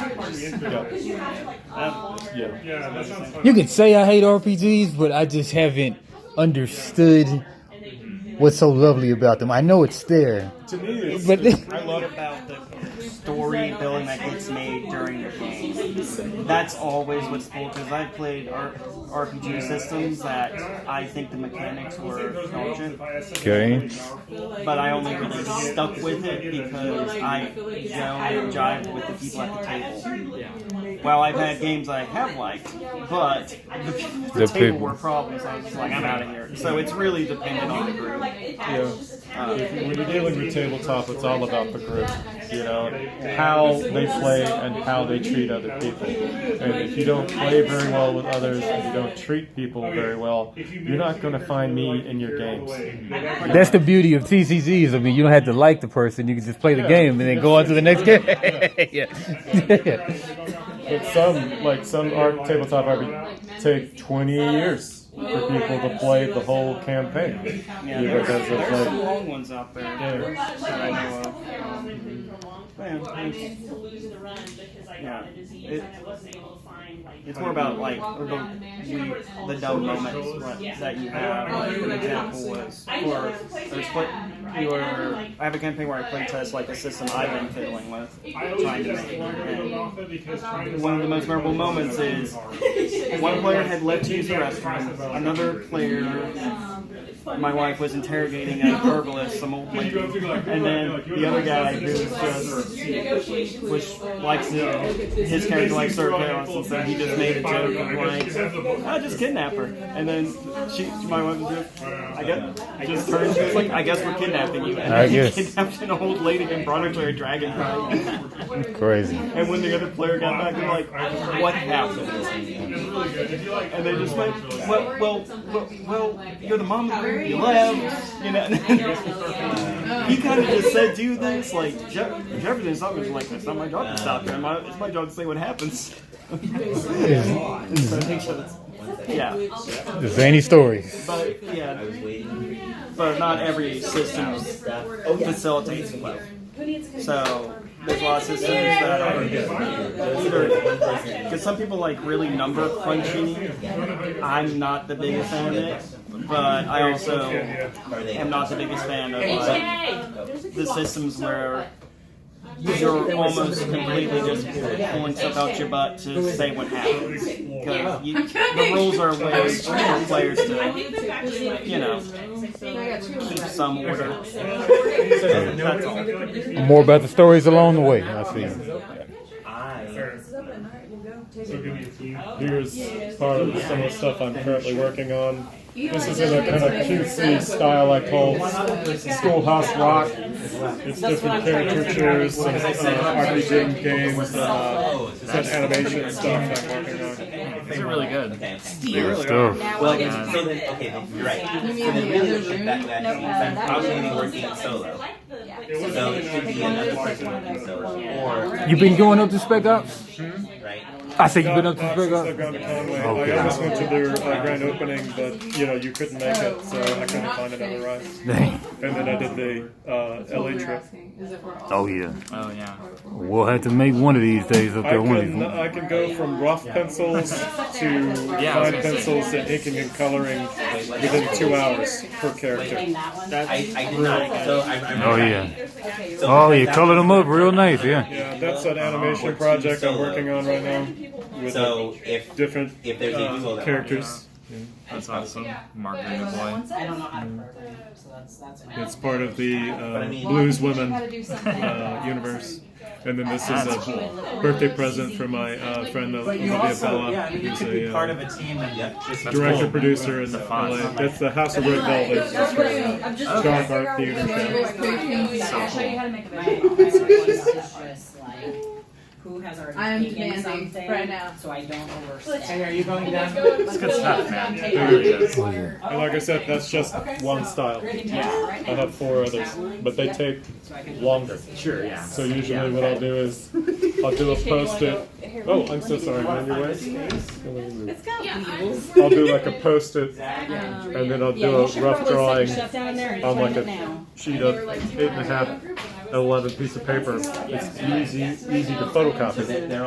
You can say I hate RPGs, but I just haven't understood what's so lovely about them. I know it's there. To me, but I love about the story building that gets made during the game. That's always what's cool, because I've played RPG systems that I think the mechanics were intelligent. Okay. But I only really stuck with it because I jived with the people at the table. Well, I've had games I have liked, but the table were problems. I was just like, I'm out of here. So it's really dependent on the group. When you're dealing with tabletop, it's all about the group. How they play and how they treat other people. And if you don't play very well with others and you don't treat people very well, you're not going to find me in your games. That's the beauty of TCGs. I mean, you don't have to like the person. You can just play the game and then go on to the next game. But some tabletop RPG take 20 years for people to play the whole campaign. There's some long ones out there that I know of. It's more about the dumb moments that you have. Like, an example was I have a campaign where I play test like a system I've been fiddling with, trying to make. And one of the most memorable moments is one player had left to use the restroom. Another player, my wife was interrogating a herbalist, some old lady, and then the other guy who likes his character likes Sir Chaos, and so he just made a joke of like, "I just kidnap her," and then my wife was just turned to like, "I guess we're kidnapping you," and he kidnapped an old lady and brought her to a dragon fight. Crazy. And when the other player got back, they're like, "What happened?" really good. If you like, and they just went, well, you're the mom of the group, you left, you know. He kind of just said, do this, like, Geoffrey did something, was like, it's not my job to stop you, it's my job to say what happens. Yeah. The zany stories. But, yeah, but not every system facilitates flow. So, there's a lot of systems that are either, because some people like really number crunching. I'm not the biggest fan of it, but I also am not the biggest fan of the systems where you're almost completely just pulling stuff out your butt to say what happens. Because the rules are ways for players to, you know, keep some order. That's all. More about the stories along the way. I see. Here's part of some of the stuff I'm currently working on. This is in a kind of cutesy style I call Schoolhouse Rock. It's different caricatures, some RPG games, some animation stuff I'm working on. These are really good. Okay. Good stuff. Well, I guess, so then, okay, then you're right. So then really that means I'm probably going to be working solo. So it should be another person working solo. Or You been going up to Spec Ops? right? I say you've been up to Spec Ops? Okay. Okay. I almost went to their grand opening, but you couldn't make it, so I couldn't find another ride. Dang. And then I did the LA trip. Oh yeah. Oh yeah. We'll have to make one of these days up there. I can go from rough pencils to fine pencils and inking and coloring within 2 hours per character. I did not. So Oh yeah. Oh yeah. Color them up real nice. Yeah. Yeah, that's an animation project I'm working on right now with So if different there's a duo that characters. That's awesome. Marketing a boy. I don't know how to program, so that's It's part of the Blues Women universe. And then this is a birthday present for my friend Olivia Bella, who's a part of a team and director producer in LA. That's the House of Red Velvet. Dark art theater show. I'll show you how to make a who has already I am taken demanding something, right now. so I don't overstay. Hey, are you going down? It's good stuff, man. And like I said, that's just one style. I have 4 others, but they take longer. Sure, yeah. So usually what I'll do is I'll do a post-it. Oh, I'm so sorry. On your way? I'll do like a post-it, and then I'll do a rough drawing on like a sheet of 8.5. 11 piece of paper. It's easy to photocopy. And then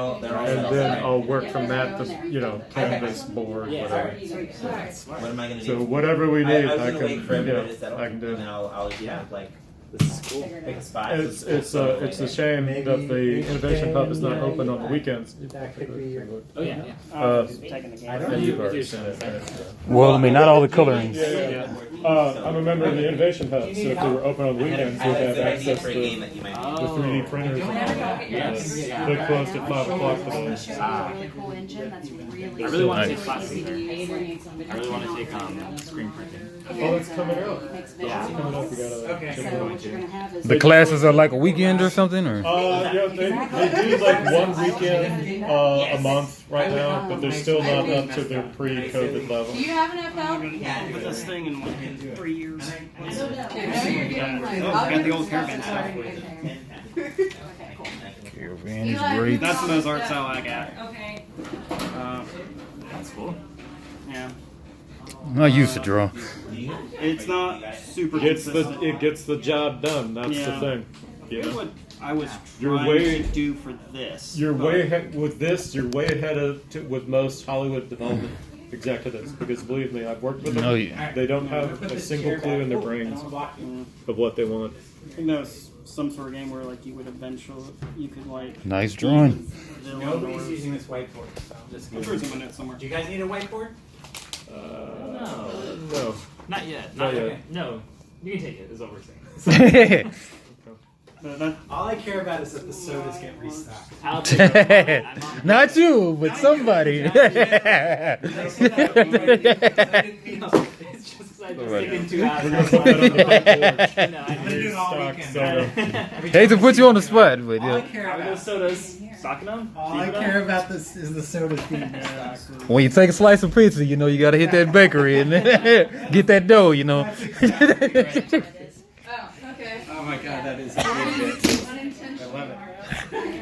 I'll work from that to, canvas, board, whatever. What am I going to do? So whatever we need, I I can wait for everybody to settle, can do. and then I'll like, this is cool. Pick a spot. It's a shame that the Innovation Hub is not open on the weekends. Oh yeah. Well, I mean, not all the colorings. Yeah. I'm a member of the Innovation Hub, so if they were open on the weekends, we'd have access to the 3D printers. They closed at 5 o'clock today. I really want to take classes there. I really want to take screen printing. Oh, it's coming out. Yeah. It's coming up. We gotta. The classes are like a weekend or something, or? They do like one weekend a month right now, but they're still not up to their pre-COVID level. Do you have enough help? Put this thing in 3 years. Got the old caravan stuff. Caravan is great. That's the most art style I got. Okay. That's cool. Yeah. I used to draw. It's not super It gets the job done. That's the thing. Here's what I was You're trying way- to do for this. You're way ahead with this. You're way ahead with most Hollywood development executives, because believe me, I've worked with them. Oh, yeah. They don't have a single clue in their brains of what they want. I think that was some sort of game where like you could Nice drawing. Nobody's using this whiteboard, so I'm just I'm sure it's in my notes somewhere. Do you guys need a whiteboard? No. Not yet. Not yet. Okay. No. You can take it, is what we're saying. All I care about is that the sodas get restocked. I'll take it. Not you, but somebody. It's just like it's taken 2 hours. Hate to put you on the spot, but All I care about sodas. Stocking them? All I care about this is the soda being When you take a slice of pizza, you know you gotta hit that bakery and get that dough, you know. Oh, okay. Oh my god, that is a good bit. Unintentionally. I love it.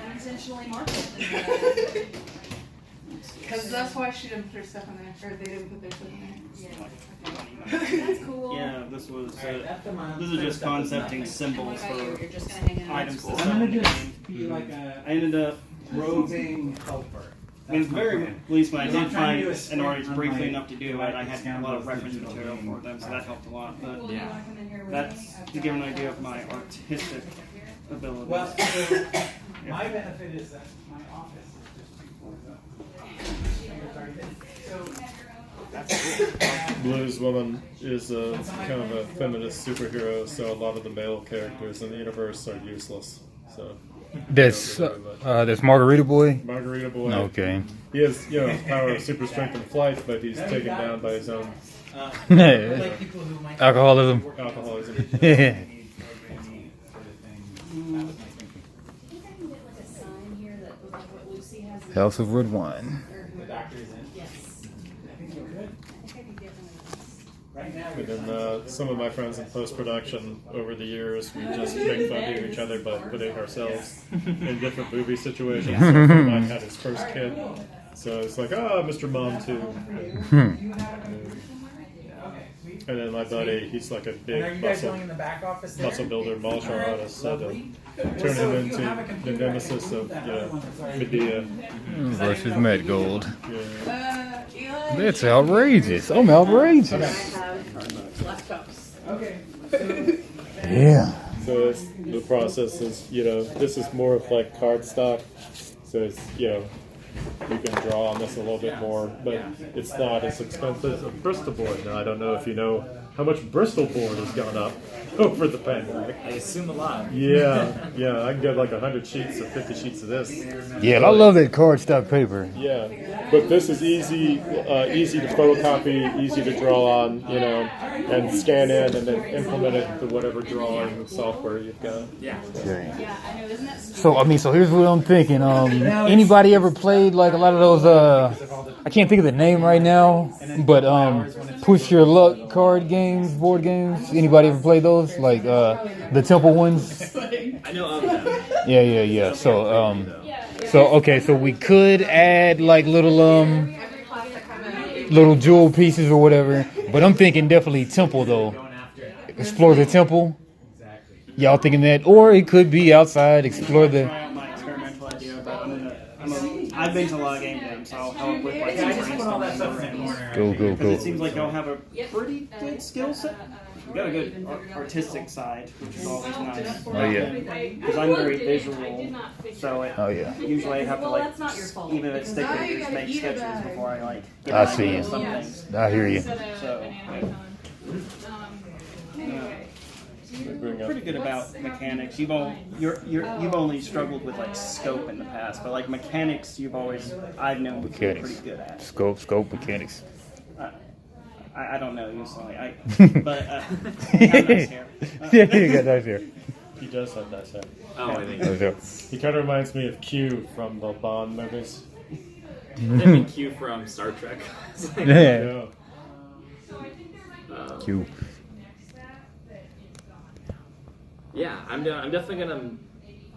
Unintentionally marked. Because that's why she didn't put her stuff in there, or they didn't put their stuff in there. That's cool. Yeah, this was. Alright, This is just concepting symbols What about you? for You're just gonna hang in items to I'm sell. gonna just be like a I ended up roving helper. I mean, That's my very plan. least when I I'm did trying to find do a an artist sprint on briefly my- enough to do it, I had a lot of reference material for them, so that helped a lot. But Yeah. that's to give an idea of my artistic abilities. Well, so my benefit is that my office is just 2 floors up. So Blues Woman is a kind of a feminist superhero, so a lot of the male characters in the universe are useless. So That's Margarita Boy. Margarita Boy. Okay. He has, power of super strength and flight, but he's taken down by his own Alcoholism. alcoholism. Yeah. House of Red Wine. the doctor's in. Yes. I think you could. I think I could get one of those. Right now, And then some of my friends in post-production over the years, we just make fun of each other by putting ourselves in different movie situations. So mine had his first kid, so it's like, Mr. Mom too. And then my buddy, he's like a And are big you guys going in the back office there? muscle builder, martial Alright, artist, so to lovely. turn So him if you have a into the computer, I nemesis can of move that other one that's already- Medea. Versus Matt Gold. Yeah. Eli. That's outrageous. I'm outrageous. Laptops. Okay. Yeah. So it's, the process is, this is more of like cardstock. So it's, you can draw on this a little bit more, but it's not as expensive as a Bristol board. Now, I don't know if you know how much Bristol board has gone up over the pandemic. I assume a lot. Yeah, I can get like 100 sheets or 50 sheets of this. Yeah, I love that cardstock paper. Yeah, but this is easy to photocopy, easy to draw on, and scan in and then implement it into whatever drawing software you've got. Yeah. Okay. Yeah, I know. Isn't that So here's what I'm thinking. Anybody ever played like a lot of those? I can't think of the name right now, but push your luck card games, board games. Anybody ever play those? Like the Temple ones? I know of them. Yeah. So we could add like little jewel pieces or whatever. But I'm thinking definitely Temple though. Explore the Temple. Y'all thinking that, or it could be outside. Explore the. Try out my experimental idea, but I've been to a lot of game jams, so I'll help with like some brainstorming. Go. Because it seems like y'all have a pretty good skill set. You got a good artistic side, which is always nice. Oh yeah. Because I'm very visual, so Oh yeah. usually I have to Well, like, that's not your fault. even if it's stick figures, make sketches before I like. Get I an see idea you. of some things. I hear you. So pretty good about mechanics. You've only struggled with like scope in the past, but like mechanics, I've known you're pretty Mechanics. good at. Scope mechanics. I don't know you, sorry. But Yeah, you got nice hair. He does have that set. Oh, I think. Okay. He kind of reminds me of Q from the Bond movies. Maybe Q from Star Trek. It's like, Yeah. Q. Yeah, I'm definitely gonna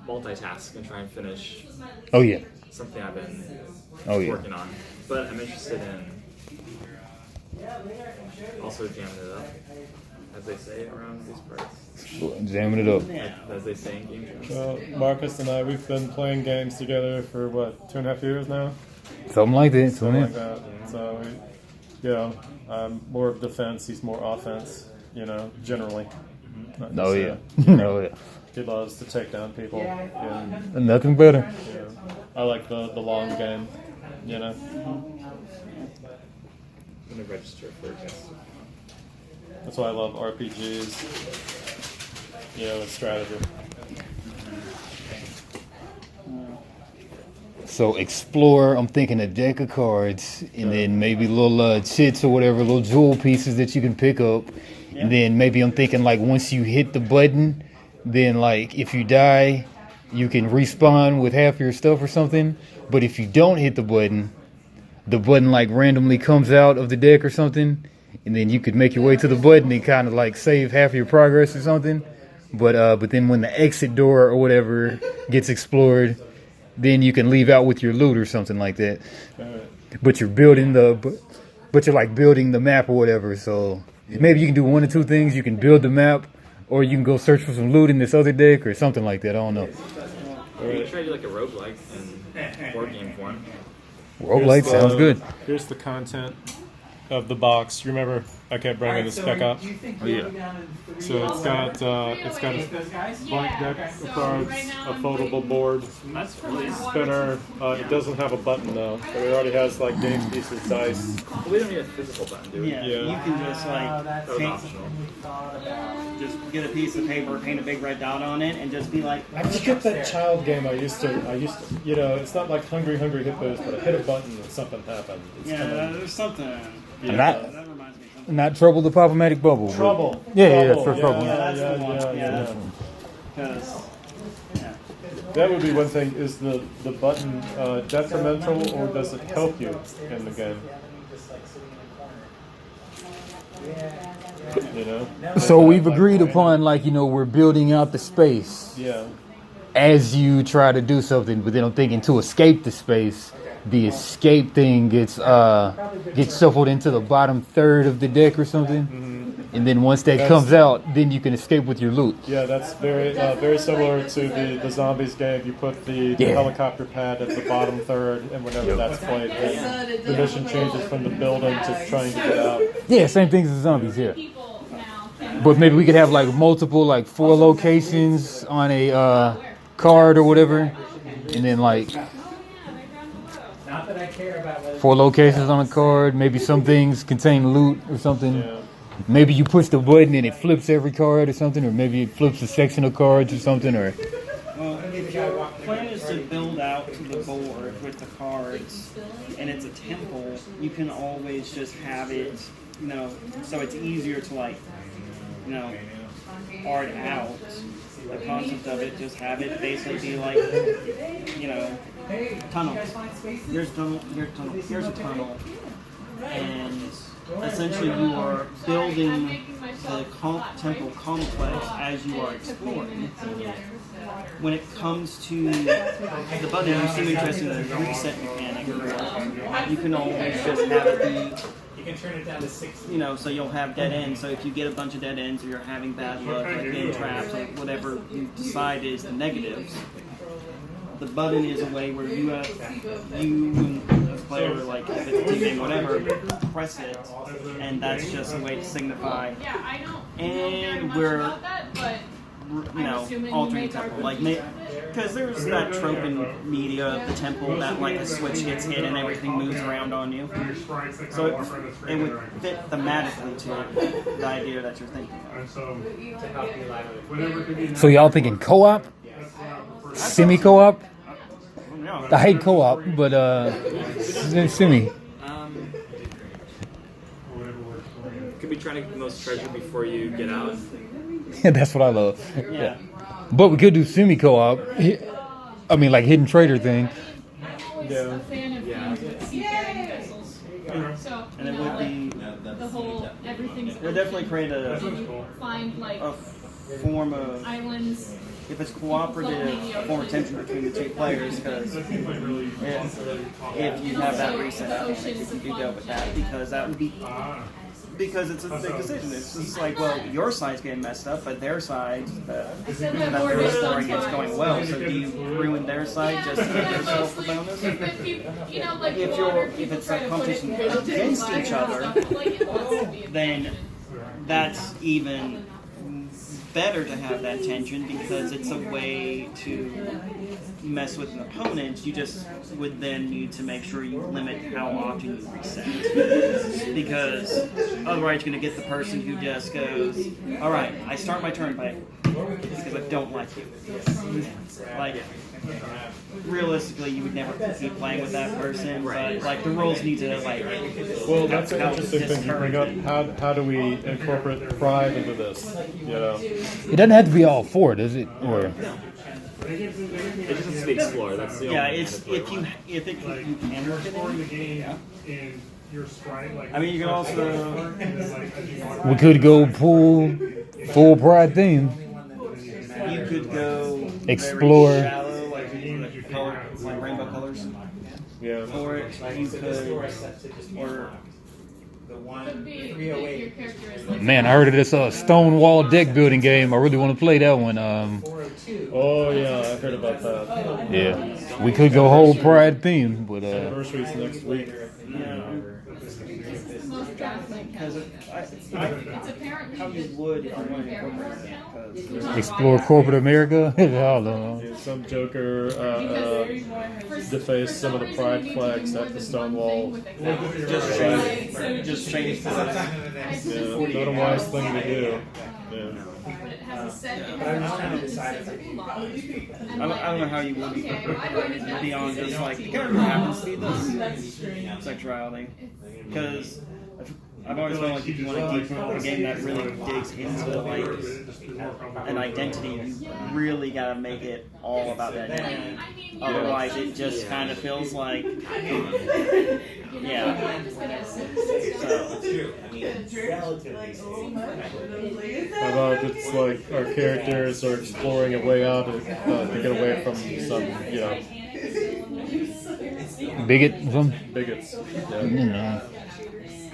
multitask and try and finish. Oh yeah. Something I've been Oh, working on, but I'm interested in also jamming it up, as they say around these parts. Jamming it up. Like, as they say in game jams. Well, Marcus and I, we've been playing games together for what, 2.5 years now? Something like that. Something like that. So, I'm more of defense, he's more offense, generally. Oh yeah. Oh yeah. He loves to take down people. And, Nothing better. I like the long game, I'm gonna register for this. That's why I love RPGs, with strategy. So explore. I'm thinking a deck of cards, and then maybe little chits or whatever, little jewel pieces that you can pick up, and then maybe I'm thinking like once you hit the button, then like if you die, you can respawn with half your stuff or something. But if you don't hit the button like randomly comes out of the deck or something, and then you could make your way to the button and kind of like save half your progress or something. But then when the exit door or whatever gets explored, then you can leave out with your loot or something like that. But you're building but you're like building the map or whatever. So maybe you can do one or two things. You can build the map, or you can go search for some loot in this other deck or something like that. I don't know. You can try to do like a roguelike in board game form. Roguelike sounds good. Here's the content of the box. You remember I kept bringing this back up. Oh yeah. So it's got a blank deck of cards, a foldable board, spinner. It doesn't have a button though, but it already has like game pieces, dice. We don't need a physical button, do we? Yeah, you can just like just get a piece of paper, paint a big red dot on it, and just be like. I forget that child game I used to. You know, it's not like Hungry Hippos, but I hit a button and something happened. It's there's something. Yeah. That reminds me of something. Not Trouble the Pop-O-Matic Bubble. Trouble. Yeah, for Trouble. Yeah. That would be one thing. Is the button detrimental, or does it help you in the game? You know. So we've agreed upon, like, you know, we're building out the space. Yeah. As you try to do something, but then I'm thinking to escape the space, the escape thing gets shuffled into the bottom third of the deck or something, and then once that comes out, then you can escape with your loot. Yeah, that's very similar to the zombies game. You put the helicopter pad at the bottom third, and whenever that's played, then the mission changes from the building to trying to get out. Yeah, same things as zombies. Yeah. But maybe we could have like multiple, like 4 locations on a card or whatever, and then like 4 locations on a card. Maybe some things contain loot or something. Yeah. Maybe you push the button and it flips every card or something, or maybe it flips a section of cards or something. Or if your plan is to build out the board with the cards, and it's a temple, you can always just have it, you know, so it's easier to like, you know, art out the concept of it. Just have it basically be like, you know, tunnels. Here's a tunnel. Here's a tunnel, and essentially you are building the temple complex as you are exploring. When it comes to the button, you seem interested in the reset mechanic. You can always just have it be. You can turn it down to 60. You know, so you'll have dead ends. So if you get a bunch of dead ends, or you're having bad luck, like game traps, or whatever you decide is the negatives, the button is a way where you and the player, like if it's a team game, whatever, press it, and that's just a way to signify. Yeah, I don't and know we're, about that, but you know, altering temple, like because there's that trope in media of the temple that like a switch gets hit and everything moves around on you. So it would fit thematically to the idea that you're thinking of. so y'all thinking co-op, semi-co-op? I hate co-op, but semi. Could be trying to get the most treasure before you get out. Yeah, that's what I love. Yeah. But we could do semi-co-op. I mean, like hidden trader thing. Yeah. A fan of games with seafaring vessels. So, and it would be the whole everything's. It would definitely create a find form of islands. If it's cooperative, a form of tension between the 2 players, because if you have that reset mechanic, if you do go with that, because that would be. Because it's a big decision. It's just like, well, your side's getting messed up, but their side that they're exploring is going well. So do you ruin their side just to give yourself the bonus? If it's a competition against each other, then that's even better to have that tension, because it's a way to mess with an opponent. You just would then need to make sure you limit how often you reset, because otherwise you're going to get the person who just goes, all right, I start my turn because I don't like you. Like, realistically, you would never keep playing with that person, but like the rules need to like. Well, that's an interesting thing you bring up. How do we incorporate pride into this? You know, it doesn't have to be all 4, does it? Or It just has to be explored. That's the Yeah, only it's mandatory if you can work it Exploring the in. game Yeah. in your sprite, like I mean, you can also. We could go full pride theme. You could go Explore. very shallow, like color, like rainbow colors. Yeah. Or you could, or The one Could be 308. your character is like. Man, I heard of this Stonewall deck building game. I really want to play that one. 402. Oh yeah, I heard about that. Yeah, we could go whole pride theme, but Anniversary's next week. This is the most Catholic because It's apparently how you would if you wanted to incorporate that. 'cause- explore corporate America. I don't know. Yeah, some joker defaced some of the pride flags at the Stonewall. Just change the Yeah, not a wise thing to do. Yeah. But it has a set in But I'm just trying to it decide says if I blonde. I don't know how you would be beyond just like the character happens to be this sexuality. Because I've always felt like if you want to deep a game that really digs into like an identity, you really gotta make it all about that name. Otherwise, it just kind of feels like, yeah. How about it's like our characters are exploring a way out to get away from some, Bigots. Yeah. You know.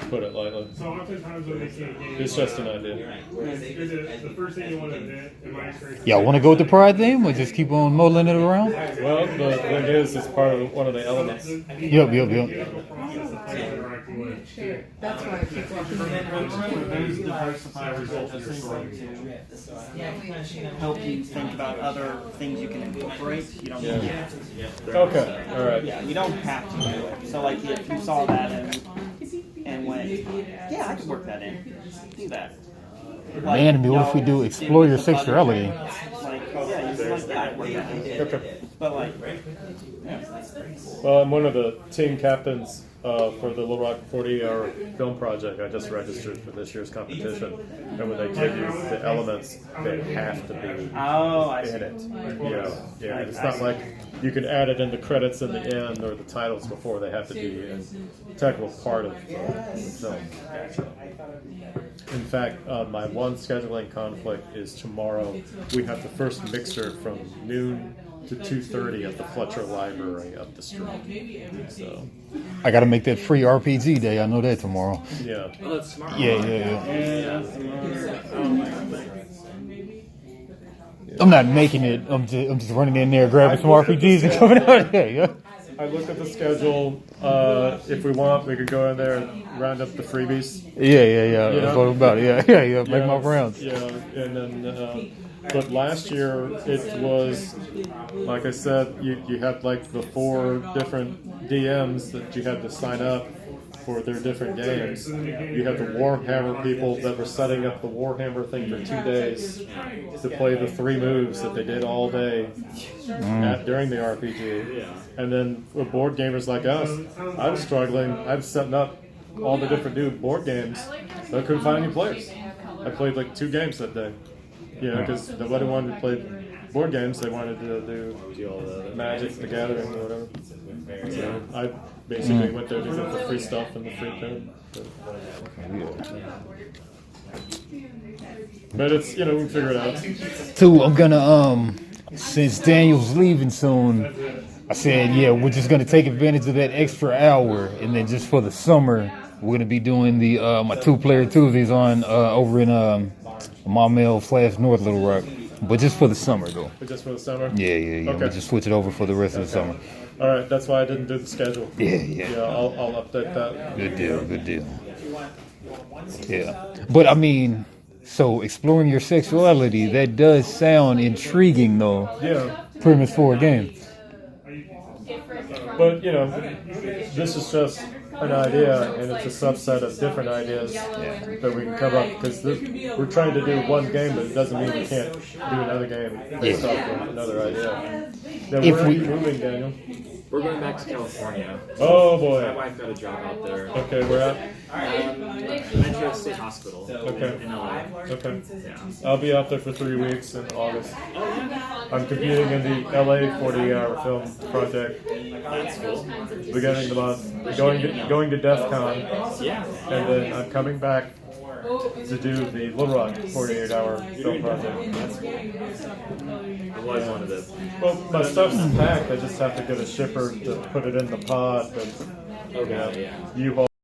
Put it lightly. So oftentimes when making a game, It's just an idea. is it the first thing you want to do, in my experience? Y'all want to go with the pride theme or just keep on mulling it around? Well, the thing is, it's part of one of the elements. Yep. That's why people Those diversifiers are just to help you think about other things you can incorporate. You don't. Yeah. Okay. All right. Yeah, you don't have to do it. So like if you saw that and went, yeah, I could work that in. Do that. Man, what if we do explore your sexuality? Like, yeah, you can like that. Work that in. Okay. But like, yeah. Well, I'm one of the team captains for the Little Rock 40-hour film project. I just registered for this year's competition, and when they give you the elements, they have to be in it. Yeah. It's not like you can add it in the credits in the end or the titles before. They have to be an integral part of the film. So, in fact, my one scheduling conflict is tomorrow. We have the first mixer from noon to 2:30 at the Fletcher Library up the street. So I got to make that free RPG day. I know that tomorrow. yeah. Oh, that's smart. Yeah. I'm not making it. I'm just running in there, grabbing some RPGs and coming out. Yeah. I looked at the schedule. If we want, we could go in there and round up the freebies. Yeah. That's what I'm about. Yeah. Make my rounds. Yeah, and then. But last year it was, like I said, you had like the 4 different DMs that you had to sign up for their different games. You had the Warhammer people that were setting up the Warhammer thing for 2 days to play the 3 moves that they did all day during the RPG. And then with board gamers like us, I was struggling. I was setting up all the different new board games, but I couldn't find any players. I played like 2 games that day. Because nobody wanted to play board games. They wanted to do Magic, the Gathering, or whatever. So I basically went there to get the free stuff and the free pen. But it's, we can figure it out. Too, I'm gonna since Daniel's leaving soon, I said, we're just gonna take advantage of that extra hour, and then just for the summer, we're gonna be doing the my 2-player Tuesdays on over in Maumelle / North Little Rock, but just for the summer though. But just for the summer? Yeah. Okay. We'll just switch it over for the rest of the summer. All right, that's why I didn't do the schedule. Yeah. I'll update that. Good deal. Yeah, but I mean, so exploring your sexuality, that does sound intriguing though. Yeah. Premise for a game. But this is just an idea, and it's a subset of different ideas that we can come up, because we're trying to do one game, but it doesn't mean we can't do another game based off of another idea. Now, where are you moving, Daniel? We're going back to California. Oh boy. My wife got a job out there. Okay, where at? Metro State Hospital. Okay. In LA. Okay. Yeah. I'll be out there for 3 weeks in August. I'm competing in the LA 40-hour film project. That's cool. Beginning of the month. Going to DEF CON. Yeah. And then I'm coming back to do the Little Rock 48-hour film project. That's cool. I've always wanted this. Well, my stuff's packed. I just have to get a shipper to put it in the pod. But, Okay, yeah. U-Haul